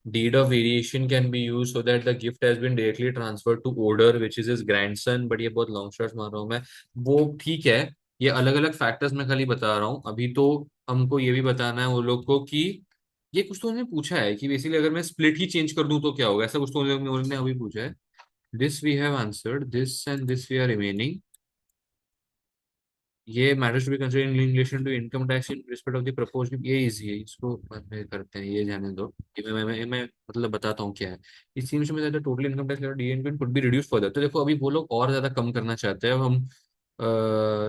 Deed of variation can be used so that the gift has been directly transferred to Oder, which is his grandson. But ये बहुत long shot मार रहा हूँ मैं। वो ठीक है, ये अलग अलग फैक्टर्स मैं खाली बता रहा हूँ अभी तो। हमको ये भी बताना है वो लोग को कि ये कुछ तो उन्होंने पूछा है कि बेसिकली अगर मैं स्प्लिट ही चेंज कर दूं तो क्या होगा, ऐसा कुछ तो उन्होंने अभी पूछा है। This we have answered, this and this we are remaining. ये matters to be considered in relation to income tax in respect of the proposed, ये इजी है, इसको बाद में करते हैं, ये जाने दो। ये मैं मतलब बताता हूँ क्या है। इस सीन में total income tax DNP could be reduce further. तो देखो अभी वो लोग और ज्यादा कम करना चाहते हैं। अब हम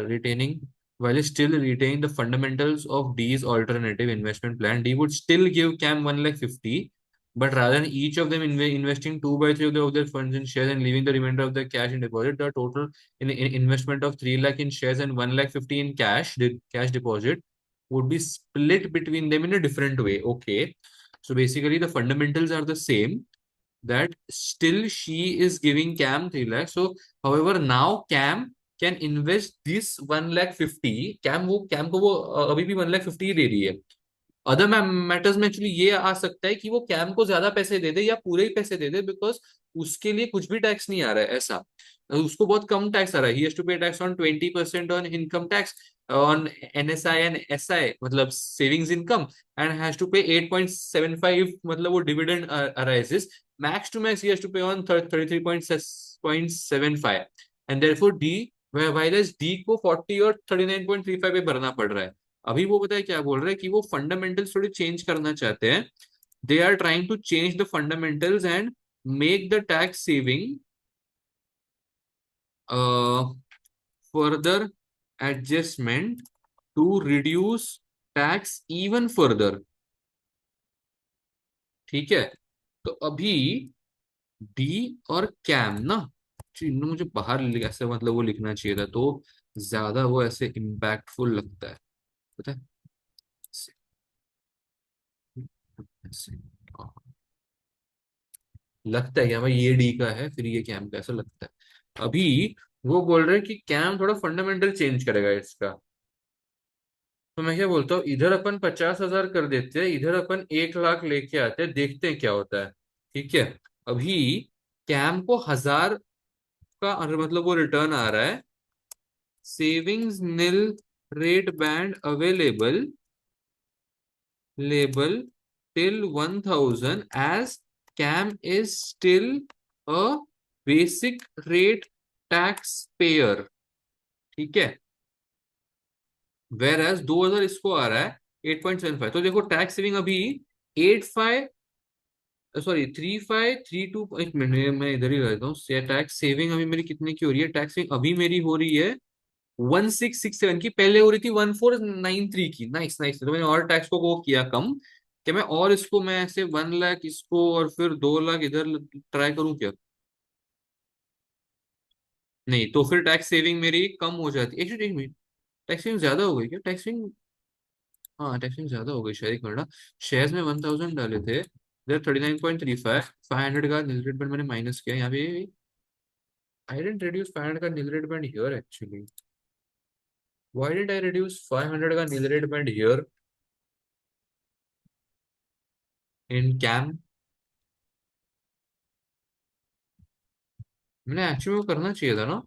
retaining while still retaining the fundamentals of D's alternative investment plan, D would still give CAM 1,50,000, but rather than each of them investing 2 by 3 of their funds in shares and leaving the remainder of the cash in deposit, the total in investment of 3 lakh in shares and 1,50,000 in cash deposit would be split between them in a different way. Okay. So basically the fundamentals are the same, that still she is giving Cam 3 lakh. So, however, now Cam can invest this 1,50,000। Cam को वो अभी भी 1,50,000 ही दे रही है। Other matters में actually ये आ सकता है कि वो कैम को ज्यादा पैसे दे दे या पूरे ही पैसे दे दे, बिकॉज उसके लिए कुछ भी टैक्स नहीं आ रहा है ऐसा। उसको बहुत कम टैक्स आ रहा है, he has to pay tax on 20% on income tax. on NSI and SI, मतलब savings income, and has to pay 8.75, मतलब वो dividend arises. Max to max he has to pay on 33.75, and therefore D, while as D को 40 और 39.35 पे भरना पड़ रहा है. अभी वो पता है क्या बोल रहे हैं कि वो फंडामेंटल्स थोड़ी चेंज करना चाहते हैं. They are trying to change the fundamentals and make the tax saving uh, further adjustment to reduce tax even further. ठीक है. तो अभी डी और कैम ना, इन्होंने मुझे बाहर ऐसे मतलब वो लिखना चाहिए था, तो ज्यादा वो ऐसे इम्पैक्टफुल लगता है, पता है. ऐसे, ऐसे, हाँ, लगता है कि हाँ भाई ये डी का है फिर ये कैम का, ऐसा लगता है. अभी वो बोल रहे हैं कि कैम थोड़ा फंडामेंटल चेंज करेगा इसका. तो मैं क्या बोलता हूँ, इधर अपन 50,000 कर देते हैं, इधर अपन 1 लाख लेके आते हैं, देखते हैं क्या होता है. ठीक है. अभी कैम को 1,000 का मतलब वो रिटर्न आ रहा है. Savings nil rate band available label till 1,000 as Cam is still a basic rate tax payer. ठीक है. वेर एज 2,000 इसको आ रहा है 8.75. तो देखो टैक्स सेविंग अभी 85, सॉरी 3,532. एक मिनट मैं इधर ही रहता हूँ. टैक्स सेविंग अभी मेरी कितने की हो रही है? टैक्स सेविंग अभी मेरी हो रही है 1,667 की. पहले हो रही थी 1,493 की. Nice nice. तो मैंने और टैक्स को वो किया कम. क्या मैं और इसको मैं ऐसे 1 लाख इसको और फिर 2 लाख इधर ट्राई करूं क्या? नहीं तो फिर टैक्स सेविंग मेरी कम हो जाती. एक मिनट, टैक्स सेविंग ज्यादा हो गई क्या? टैक्स सेविंग, हाँ टैक्स सेविंग ज्यादा हो गई शायद. एक मिनट. शेयर्स में 1,000 डाले थे, इधर 39.35, 500 का निल रेट बैंड मैंने माइनस किया यहाँ पे. I didn't reduce 500 का nil rate band here actually. Why did I reduce 500 का nil rate band here in CAM? मैंने एक्चुअली वो करना चाहिए था ना.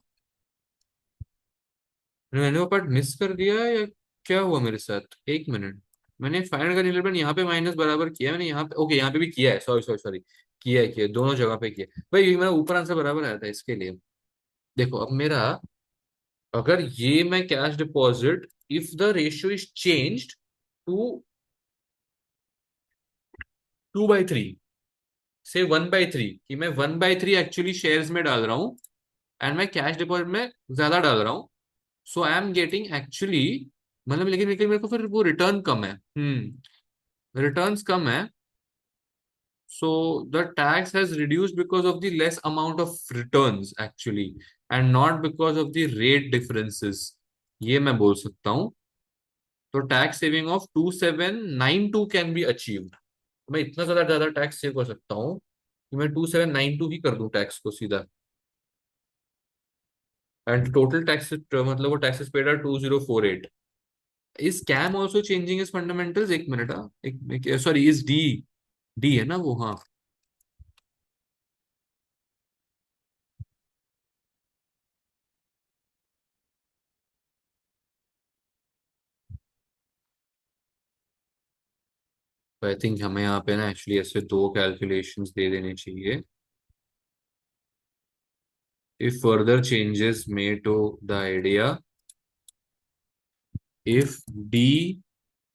मैंने वो पार्ट मिस कर दिया या क्या हुआ मेरे साथ? एक मिनट. मैंने 500 का nil rate band यहाँ पे माइनस बराबर किया मैंने यहाँ पे. ओके यहाँ पे भी किया है. Sorry sorry sorry. किया है दोनों जगह पे किया है. भाई ये मेरा ऊपर आंसर बराबर आया था इसके लिए. देखो अब मेरा, अगर ये मैं cash deposit, if the ratio is changed to 2/3, से 1/3, कि मैं 1/3 एक्चुअली शेयर्स में डाल रहा हूँ एंड मैं कैश डिपॉजिट में ज्यादा डाल रहा हूँ. सो आई एम गेटिंग एक्चुअली, मतलब लेकिन लेकिन मेरे को फिर वो रिटर्न कम है. रिटर्न्स कम है. So the tax has reduced because of the less amount of returns actually, and not because of the rate differences. ये मैं बोल सकता हूँ. तो tax saving of 2,792 can be achieved. मैं इतना ज्यादा ज्यादा टैक्स सेव कर सकता हूँ कि मैं 2,792 ही कर दूं टैक्स को सीधा. एंड टोटल टैक्स मतलब वो taxes paid are 2,048. Is Cam also changing is fundamentals? एक मिनट. हाँ एक सॉरी, इज डी, डी है ना वो, हाँ. आई थिंक हमें यहाँ पे ना एक्चुअली ऐसे दो कैलकुलेशंस दे देने चाहिए. If further changes made to the idea, if D,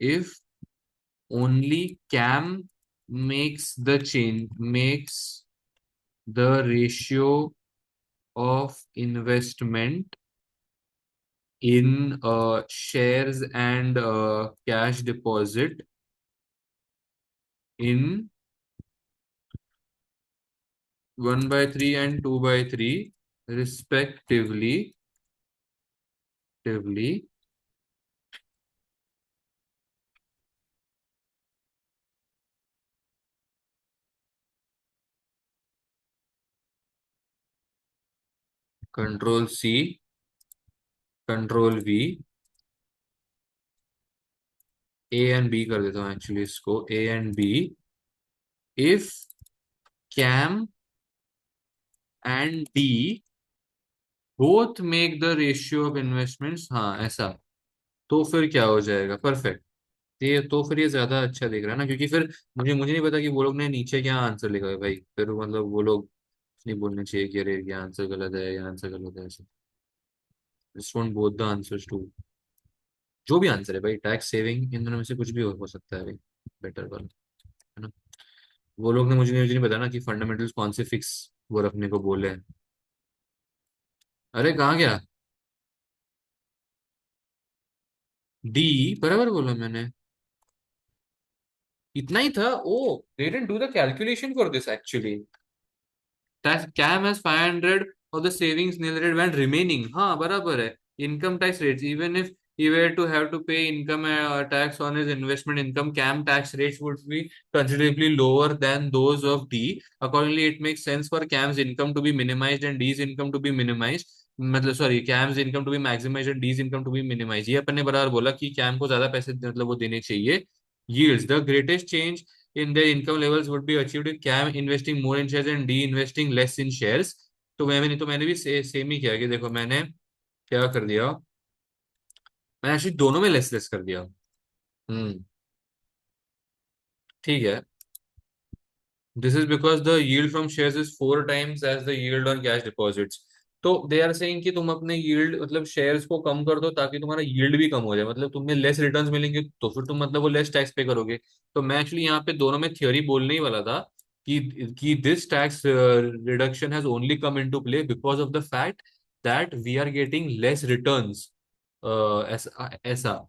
if only CAM makes the ratio of investment in shares and cash deposit in 1/3 and 2/3 respectively, respectively, control C, control V, A and B कर देता हूँ actually इसको. A and B, if CAM and D both make the ratio of investments, हाँ ऐसा. तो फिर क्या हो जाएगा, परफेक्ट। ये तो फिर ये ज्यादा अच्छा दिख रहा है ना, क्योंकि फिर मुझे नहीं पता कि वो लोग ने नीचे क्या आंसर लिखा है भाई, फिर मतलब वो लोग नहीं बोलने चाहिए कि अरे ये आंसर गलत है, ये आंसर गलत है, ऐसे। Just don't both the answers to, जो भी आंसर है भाई, टैक्स सेविंग इन दोनों में से कुछ भी हो सकता है भाई, बेटर वाला, है ना। वो लोग ने मुझे नहीं पता ना कि फंडामेंटल्स कौन से फिक्स वो रखने को बोले हैं। अरे कहाँ गया? डी, बराबर बोला मैंने। इतना ही था, oh they didn't do the calculation for this actually. Tax CAM has 500 of the savings narrated when remaining. हाँ बराबर है। Income tax rates, even if he were to have to pay income tax on his investment income, CAM tax rates would be considerably lower than those of D. Accordingly, it makes sense for CAM's income to be minimized and D's income to be minimized. मतलब sorry, CAM's income to be maximized and D's income to be minimized। ये अपन ने बराबर बोला कि CAM को ज्यादा पैसे मतलब वो देने चाहिए। Yields, the greatest change in their income levels would be achieved with CAM investing more in shares and D investing less in shares। तो मैंने भी सेम ही किया कि देखो मैंने क्या कर दिया, मैंने एक्चुअली दोनों में लेस लेस कर दिया। हम्म। ठीक है। This is because the yield from shares is 4 times as the yield on cash deposits। तो दे आर सेइंग कि तुम अपने यील्ड मतलब शेयर्स को कम कर दो ताकि तुम्हारा यील्ड भी कम हो जाए, मतलब तुम्हें लेस रिटर्न्स मिलेंगे तो फिर तुम मतलब वो लेस टैक्स पे करोगे। तो मैं एक्चुअली यहाँ पे दोनों में थियोरी बोलने ही वाला था कि this tax reduction has only come into play because of the fact that we are getting less returns, ऐसा ऐसा।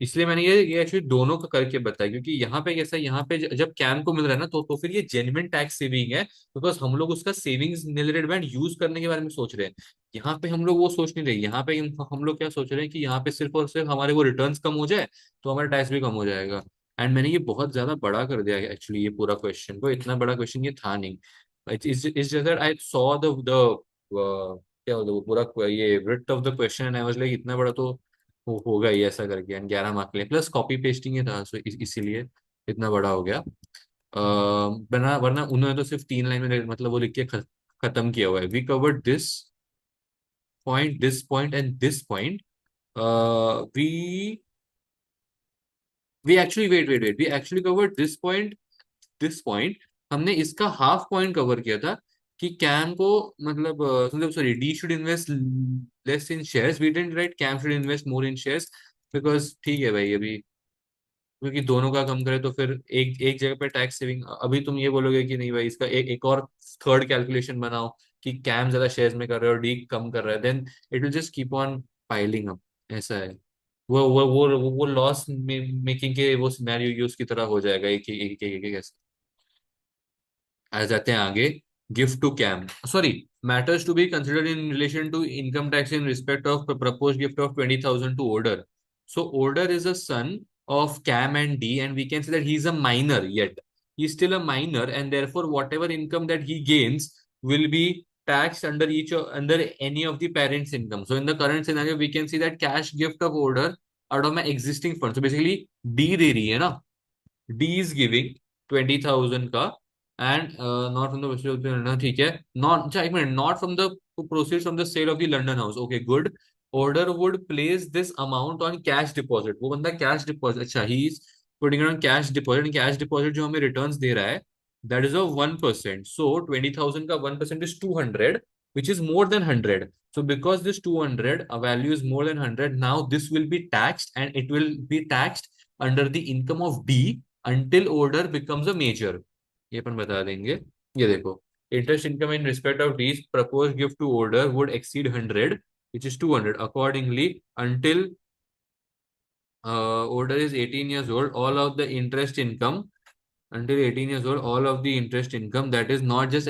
इसलिए मैंने ये एक्चुअली दोनों का करके बताया, क्योंकि यहाँ पे कैसा है, यहाँ पे जब कैम को मिल रहा है ना तो फिर ये जेन्युइन टैक्स सेविंग है, बिकॉज हम लोग उसका सेविंग्स रिलेटेड बैंड यूज करने के बारे में सोच रहे हैं। यहाँ पे हम लोग वो सोच नहीं रहे, यहाँ पे हम लोग क्या सोच रहे हैं कि यहाँ पे सिर्फ और सिर्फ हमारे वो रिटर्न्स कम हो जाए तो हमारा टैक्स भी कम हो जाएगा। एंड मैंने ये बहुत ज्यादा बड़ा कर दिया एक्चुअली, ये पूरा क्वेश्चन को, इतना बड़ा क्वेश्चन ये था नहीं। It's just that I saw the क्या बोलते हैं, वो पूरा ये breadth of the question and I was like इतना बड़ा तो होगा ही ऐसा करके, एंड 11 मार्क के लिए प्लस कॉपी पेस्टिंग ही था, सो इसीलिए इतना बड़ा हो गया। वरना वरना उन्होंने तो सिर्फ 3 लाइन में मतलब वो लिख के खत्म किया हुआ है, we covered this point and this point. We we actually wait we actually covered this point. हमने इसका हाफ पॉइंट कवर किया था कि कैम को मतलब sorry, D should invest less in shares, we didn't right Cam should invest more in shares, because ठीक है भाई अभी, क्योंकि दोनों का कम करे तो फिर एक एक जगह पे टैक्स सेविंग, अभी तुम ये बोलोगे कि नहीं भाई इसका एक और थर्ड कैलकुलेशन बनाओ कि कैम ज्यादा शेयर्स में कर रहा है और डी कम कर रहा है, then it will just keep on piling up, ऐसा है। वो लॉस मेकिंग के वो सिनेरियो यूज की तरह हो जाएगा, एक ऐसे। आ जाते हैं आगे। Gift to Cam, sorry, matters to be considered in relation to income tax in respect of propose gift of 20,000 to order। So order is a son of Cam and D, and we can say that he's a minor yet. He's still a minor, and therefore whatever income that he gains will be taxed under any of the parents' income. So in the current scenario, we can see that cash gift of order out of my existing fund. So basically, D दे रही है ना, D is giving 20,000 का, and not from the proceed of the London, ठीक है। Not, अच्छा एक मिनट, not from the proceeds from the sale of the London house, okay good. Order would place this amount on cash deposit, वो बंदा cash deposit, अच्छा ही is putting on cash deposit, cash deposit जो हमें returns दे रहा है that is of 1%, सो 20,000 का 1% is 200, which is more than 100। So because this 200 a value is more than 100, now this will be taxed, and it will be taxed under the income of D until order becomes a major। ये अपन बता देंगे। ये देखो, interest income in respect of D's proposed gift to order would exceed 100, which is 200 accordingly, until order is 18 years old, all of the interest income until 18 years old, all of the interest income that is not just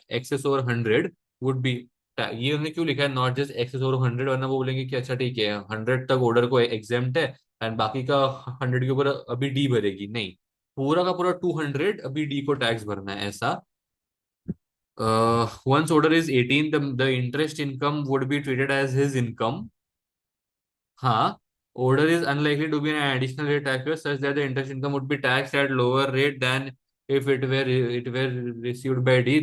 excess over 100 would be ये उन्होंने क्यों लिखा है not just access over 100, वरना वो बोलेंगे कि अच्छा ठीक है 100 तक ऑर्डर को एग्जेम्प्ट है एंड बाकी का 100 के ऊपर अभी डी भरेगी, नहीं, पूरा का पूरा 200 अभी डी को टैक्स भरना है, ऐसा। Once order is 18, the interest income would be treated as his income. हाँ, order is unlikely to be an additional rate tax such that the interest income would be taxed at lower rate than if it were received by D।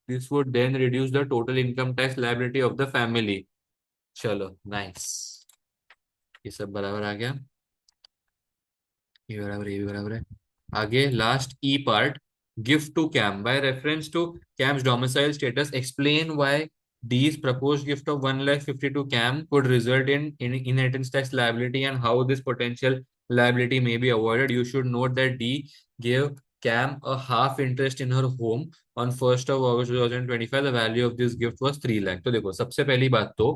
This would then reduce the total income tax liability of the family। चलो nice. ये सब बराबर आ गया, ये बराबर, ये भी बराबर है। आगे last E part, gift to Cam by reference to Cam's domicile status explain why D's proposed gift of 1,50,000 to Cam could result in inheritance tax liability and how this potential liability may be avoided. You should note that D gave Cam a half interest in her home on 1st of August 2025. The value of this gift was 3 lakh. तो देखो सबसे पहली बात तो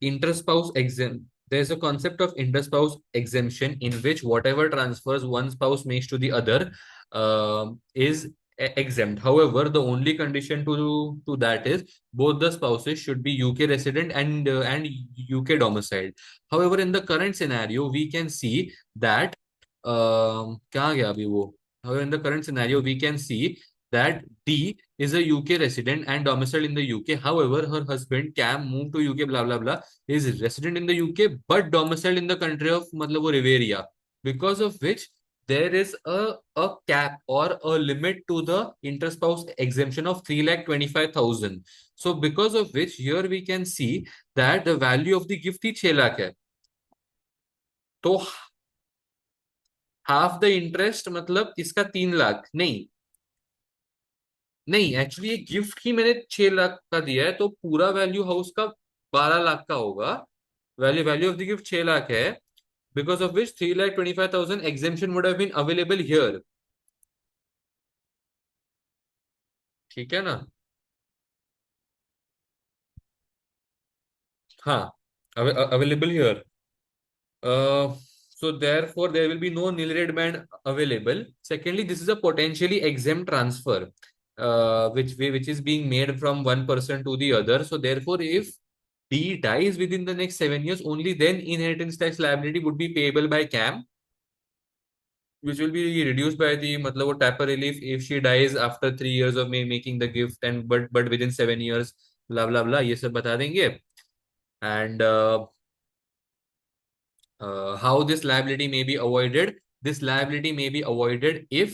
interspouse exempt. There's a concept of interspouse exemption in which whatever transfers one spouse makes to the other is exempt. However, the only condition to that is both the spouses should be UK resident and UK domiciled. However, in the current scenario, we can see that कहाँ गया अभी वो? However, in the current scenario, we can see that D is a UK resident and domiciled in the UK. However, her husband Cam moved to UK, blah blah blah, is resident in the UK but domiciled in the country of मतलब वो Riveria, because of which there is a cap or a limit to the interspouse exemption of 3,25,000. So because of which here we can see that the value of the gift ही 6 लाख है. तो half the interest मतलब इसका 3 लाख नहीं, नहीं actually ये gift ही मैंने 6 लाख का दिया है तो पूरा वैल्यू हाउस का 12 लाख का होगा. Value value of the gift 6 lakh है, because of which 3,25,000 exemption would have been available here. ठीक है ना? हाँ, available here. So therefore there will be no nil rate band available. Secondly, this is a potentially exempt transfer, which is being made from one person to the other. So therefore, if D dies within the next 7 years, only then inheritance tax liability would be payable by CAM, which will be reduced by the मतलब वो tapper relief if she dies after 3 years of making the gift and but within 7 years, blah blah blah, ये सब बता देंगे. And how this liability may be avoided? This liability may be avoided if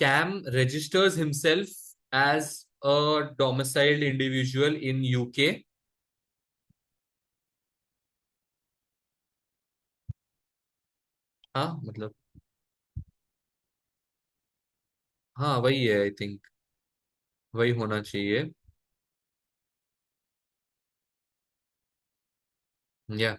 Cam registers himself as a domiciled individual in UK. हाँ मतलब, हाँ वही है, I think वही होना चाहिए. या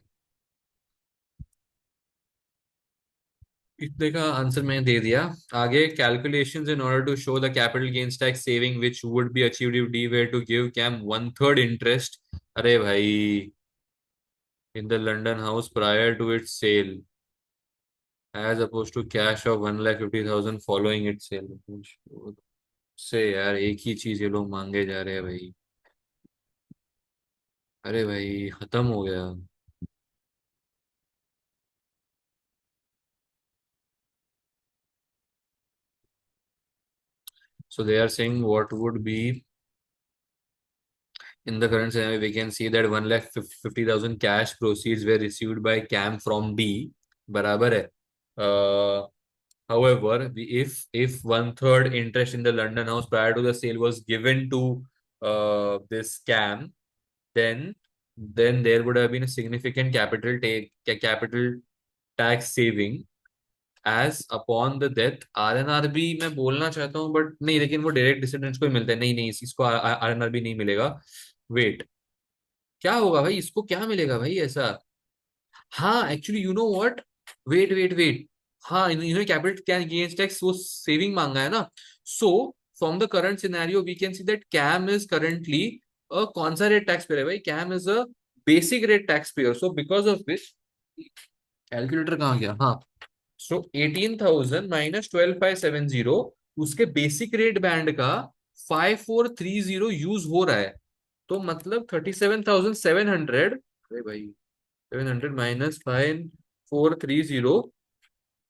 इतने का आंसर मैंने दे दिया. आगे calculations in order to show the capital gains tax saving which would be achieved if D were to give Cam 1/3 interest. अरे भाई, in the London house prior to its sale as opposed to cash of 1,50,000 following its sale. से यार एक ही चीज ये लोग मांगे जा रहे हैं भाई. अरे भाई खत्म हो गया. So they are saying what would be in the current scenario, we can see that 1,50,000 cash proceeds were received by Cam from D. बराबर है. Uh, However, if 1/3 interest in the London house prior to the sale was given to this Cam, then there would have been a significant capital tax saving as upon the death. RNRB मैं बोलना चाहता हूँ but नहीं, लेकिन वो direct descendants को ही मिलता है. नहीं नहीं, इसको RNRB नहीं मिलेगा. वेट, क्या होगा भाई, इसको क्या मिलेगा भाई ऐसा? हाँ actually you know what, wait wait wait, हाँ इन्होंने कैपिटल गेन्स टैक्स वो सेविंग मांगा है ना. So from the current scenario we can see that Cam is currently कौन सा रेट टैक्स पेयर है भाई? Cam is a basic rate tax payer. So because of which, calculator कहाँ गया? हाँ, सो 18,000 माइनस 12,570 उसके बेसिक रेट बैंड का 5,430 use हो रहा है. तो मतलब 37,700. अरे भाई, 700 minus 5,430,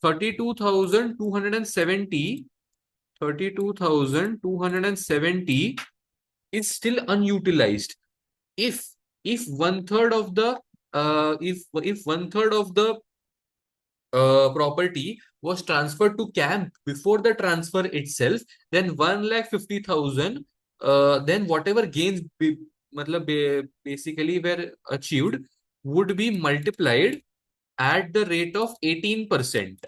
32,270, 32,270 is still unutilized. If one third of the if one third of the property was transferred to CAM before the transfer itself, then 1,50,000, then whatever gains मतलब basically were achieved would be multiplied at the rate of 18%,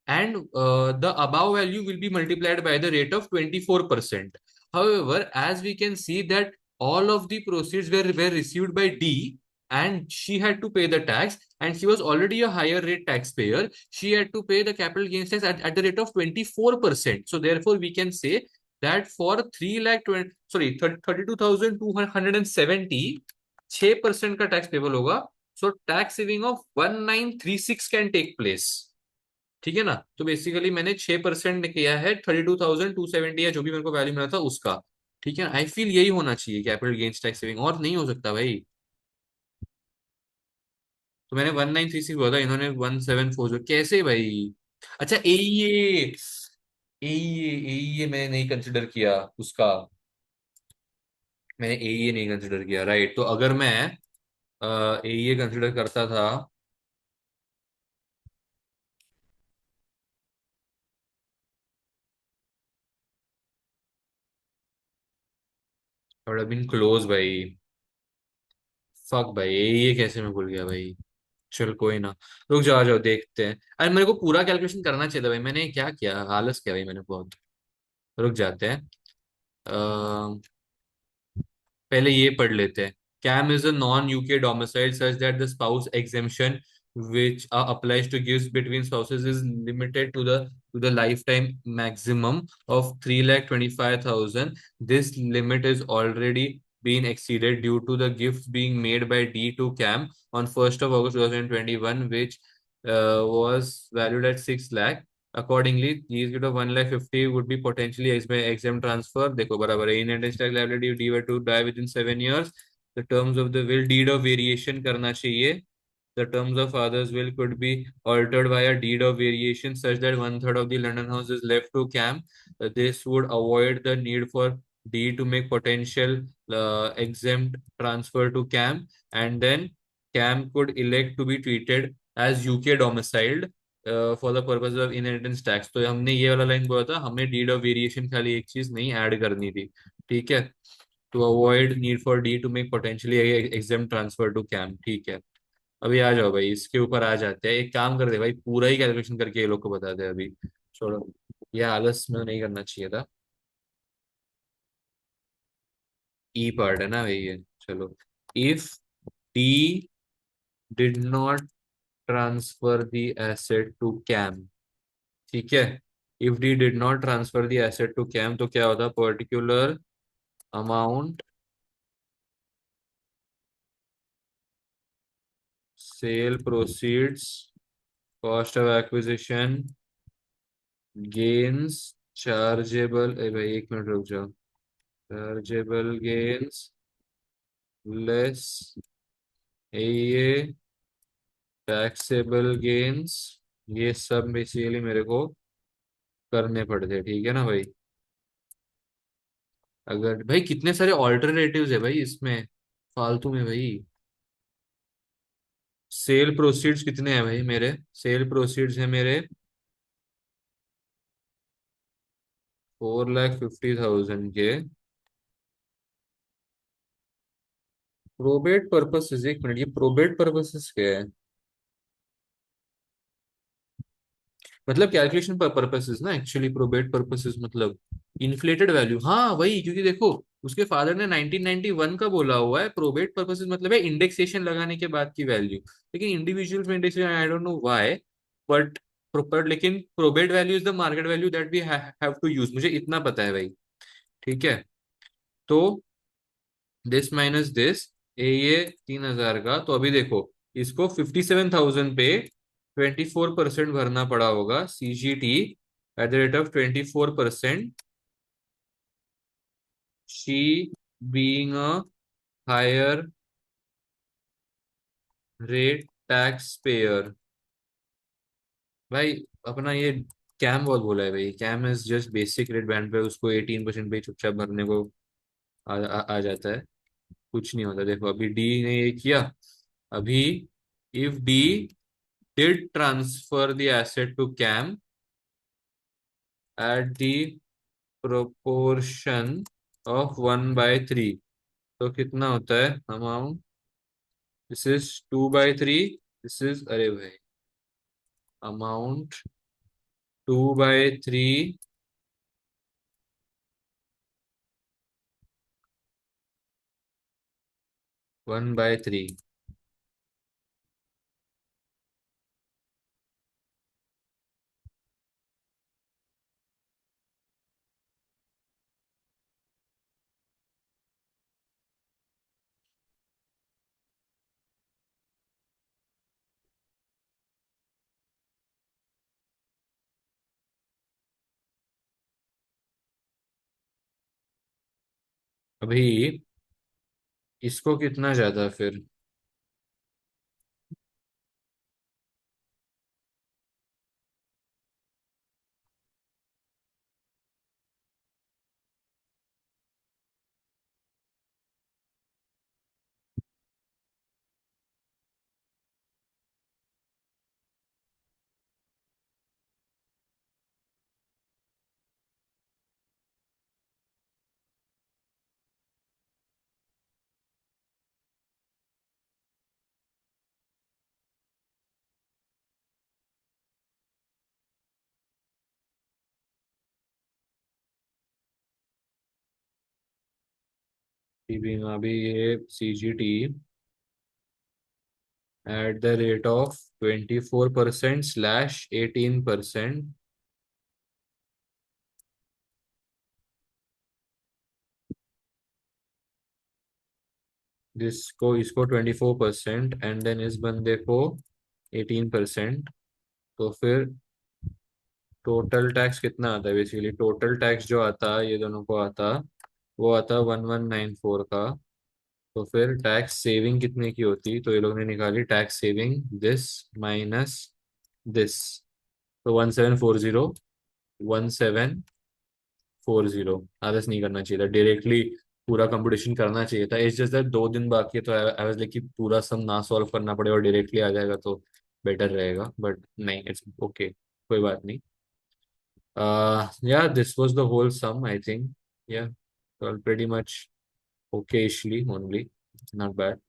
and the above value will be multiplied by the rate of 24%. However, as we can see that all of the proceeds were received by D, and she had to pay the tax, and she was already a higher rate taxpayer. She had to pay the capital gains tax at the rate of 24%. So therefore, we can say that for 3 lakh 20, sorry, 32,270, 6% का tax payable होगा. So tax saving of 1936 can take place. ठीक है ना. तो basically मैंने 6% किया है 32,270 या जो भी मेरे को वैल्यू मिला था उसका. ठीक है. आई फील यही होना चाहिए कैपिटल गेन्स टैक्स सेविंग, और नहीं हो सकता भाई. तो मैंने 1936 बोला था, इन्होंने 1740 कैसे भाई. अच्छा एईए मैंने नहीं कंसिडर किया उसका. मैंने एईए नहीं कंसिडर किया, राइट. तो अगर मैं एईए कंसिडर करता था, और बिन क्लोज भाई. फक भाई, एईए कैसे मैं भूल गया भाई. चल कोई ना. रुक जाओ, आ जाओ देखते हैं. अरे मेरे को पूरा कैलकुलेशन करना चाहिए था भाई. मैंने क्या किया, आलस किया भाई मैंने बहुत. रुक जाते हैं. पहले ये पढ़ लेते हैं. Cam is a non UK domicile such that the spouse exemption which applies to gifts between spouses is limited to the lifetime maximum of 3,25,000. This limit is already been exceeded due to the gifts being made by D to Cam on 1st of August 2021, which was valued at 6 lakh. Accordingly, these gift of 1,50,000 would be potentially exempt transfer. देखो बराबर है. Inheritance tax liability if D were to die within 7 years, the terms of the will deed of variation करना चाहिए. The terms of father's will could be altered by a deed of variation such that one third of the London house is left to Cam. This would avoid the need for D to make potential exempt transfer to Cam, and then Cam could elect to be treated as UK domiciled for the purpose of inheritance tax. तो हमने ये वाला line बोला था, हमें deed of variation खाली एक चीज नहीं ऐड करनी थी. ठीक है. To avoid need for D to make potentially exempt transfer to Cam. ठीक है. अभी आ जाओ भाई, इसके ऊपर आ जाते हैं. एक काम कर दे भाई, पूरा ही कैलकुलेशन करके ये लोग को बता दे अभी. छोड़ो, ये आलस में नहीं करना चाहिए था. ई पार्ट है ना भाई ये. चलो. If D did not transfer the asset to CAM. ठीक है. If D did not transfer the asset to CAM, तो क्या होता. Particular amount sale proceeds cost of acquisition gains chargeable. ए भाई एक मिनट रुक जाओ. चार्जेबल गेन्स लेस ये टैक्सेबल गेन्स, ये सब बेसिकली मेरे को करने पड़ते. ठीक है ना भाई. अगर भाई कितने सारे ऑल्टरनेटिव्स है भाई इसमें, फालतू में भाई. सेल प्रोसीड्स कितने हैं भाई मेरे. सेल प्रोसीड्स है मेरे 4,50,000 के. प्रोबेट पर्पसेस, एक मिनट, ये प्रोबेट पर्पसेस क्या है. मतलब कैलकुलेशन पर्पसेस ना, एक्चुअली प्रोबेट पर्पसेस मतलब इन्फ्लेटेड वैल्यू. हाँ वही, क्योंकि देखो उसके फादर ने 1991 का बोला हुआ है. प्रोबेट पर्पसेस मतलब है इंडेक्सेशन लगाने के बाद की वैल्यू. लेकिन इंडिविजुअल में indexation I don't know why, but proper, लेकिन probate value is the market value that we have to use. मुझे इतना पता है भाई. ठीक है. तो दिस माइनस दिस, ये 3,000 का. तो अभी देखो, इसको 57,000 पे 24% भरना पड़ा होगा. CGT at the rate of 24%. She being a higher rate tax payer. भाई अपना ये कैम बहुत बोला है भाई. Cam is just basic rate band पे, उसको 18% पे चुपचाप भरने को आ जाता है. कुछ नहीं होता. देखो अभी डी ने ये किया. अभी if D did transfer the asset to CAM at the proportion of 1/3. तो कितना होता है amount? This is 2/3। This is, अरे भाई, अमाउंट 2/3, 1/3। अभी इसको कितना ज्यादा फिर? अभी ये CGT at the rate of 24%/18%, जिसको इसको 24% एंड देन इस बंदे को 18%। तो फिर टोटल टैक्स कितना आता है? बेसिकली टोटल टैक्स जो आता है ये दोनों को आता, वो आता 1194 का। तो फिर टैक्स सेविंग कितने की होती? तो ये लोग ने निकाली tax saving, this minus this. तो 1740, 1740। आदस नहीं करना चाहिए था, डायरेक्टली पूरा कंपटीशन करना चाहिए था। इट्स जस्ट दैट 2 दिन बाकी है, तो आई वाज लाइक कि पूरा सम ना सॉल्व करना पड़े और डायरेक्टली आ जाएगा तो बेटर रहेगा, बट नहीं, इट्स ओके, कोई बात नहीं। Yeah, this was the whole sum, I think. Yeah, well, pretty much okay-ishly only, not bad.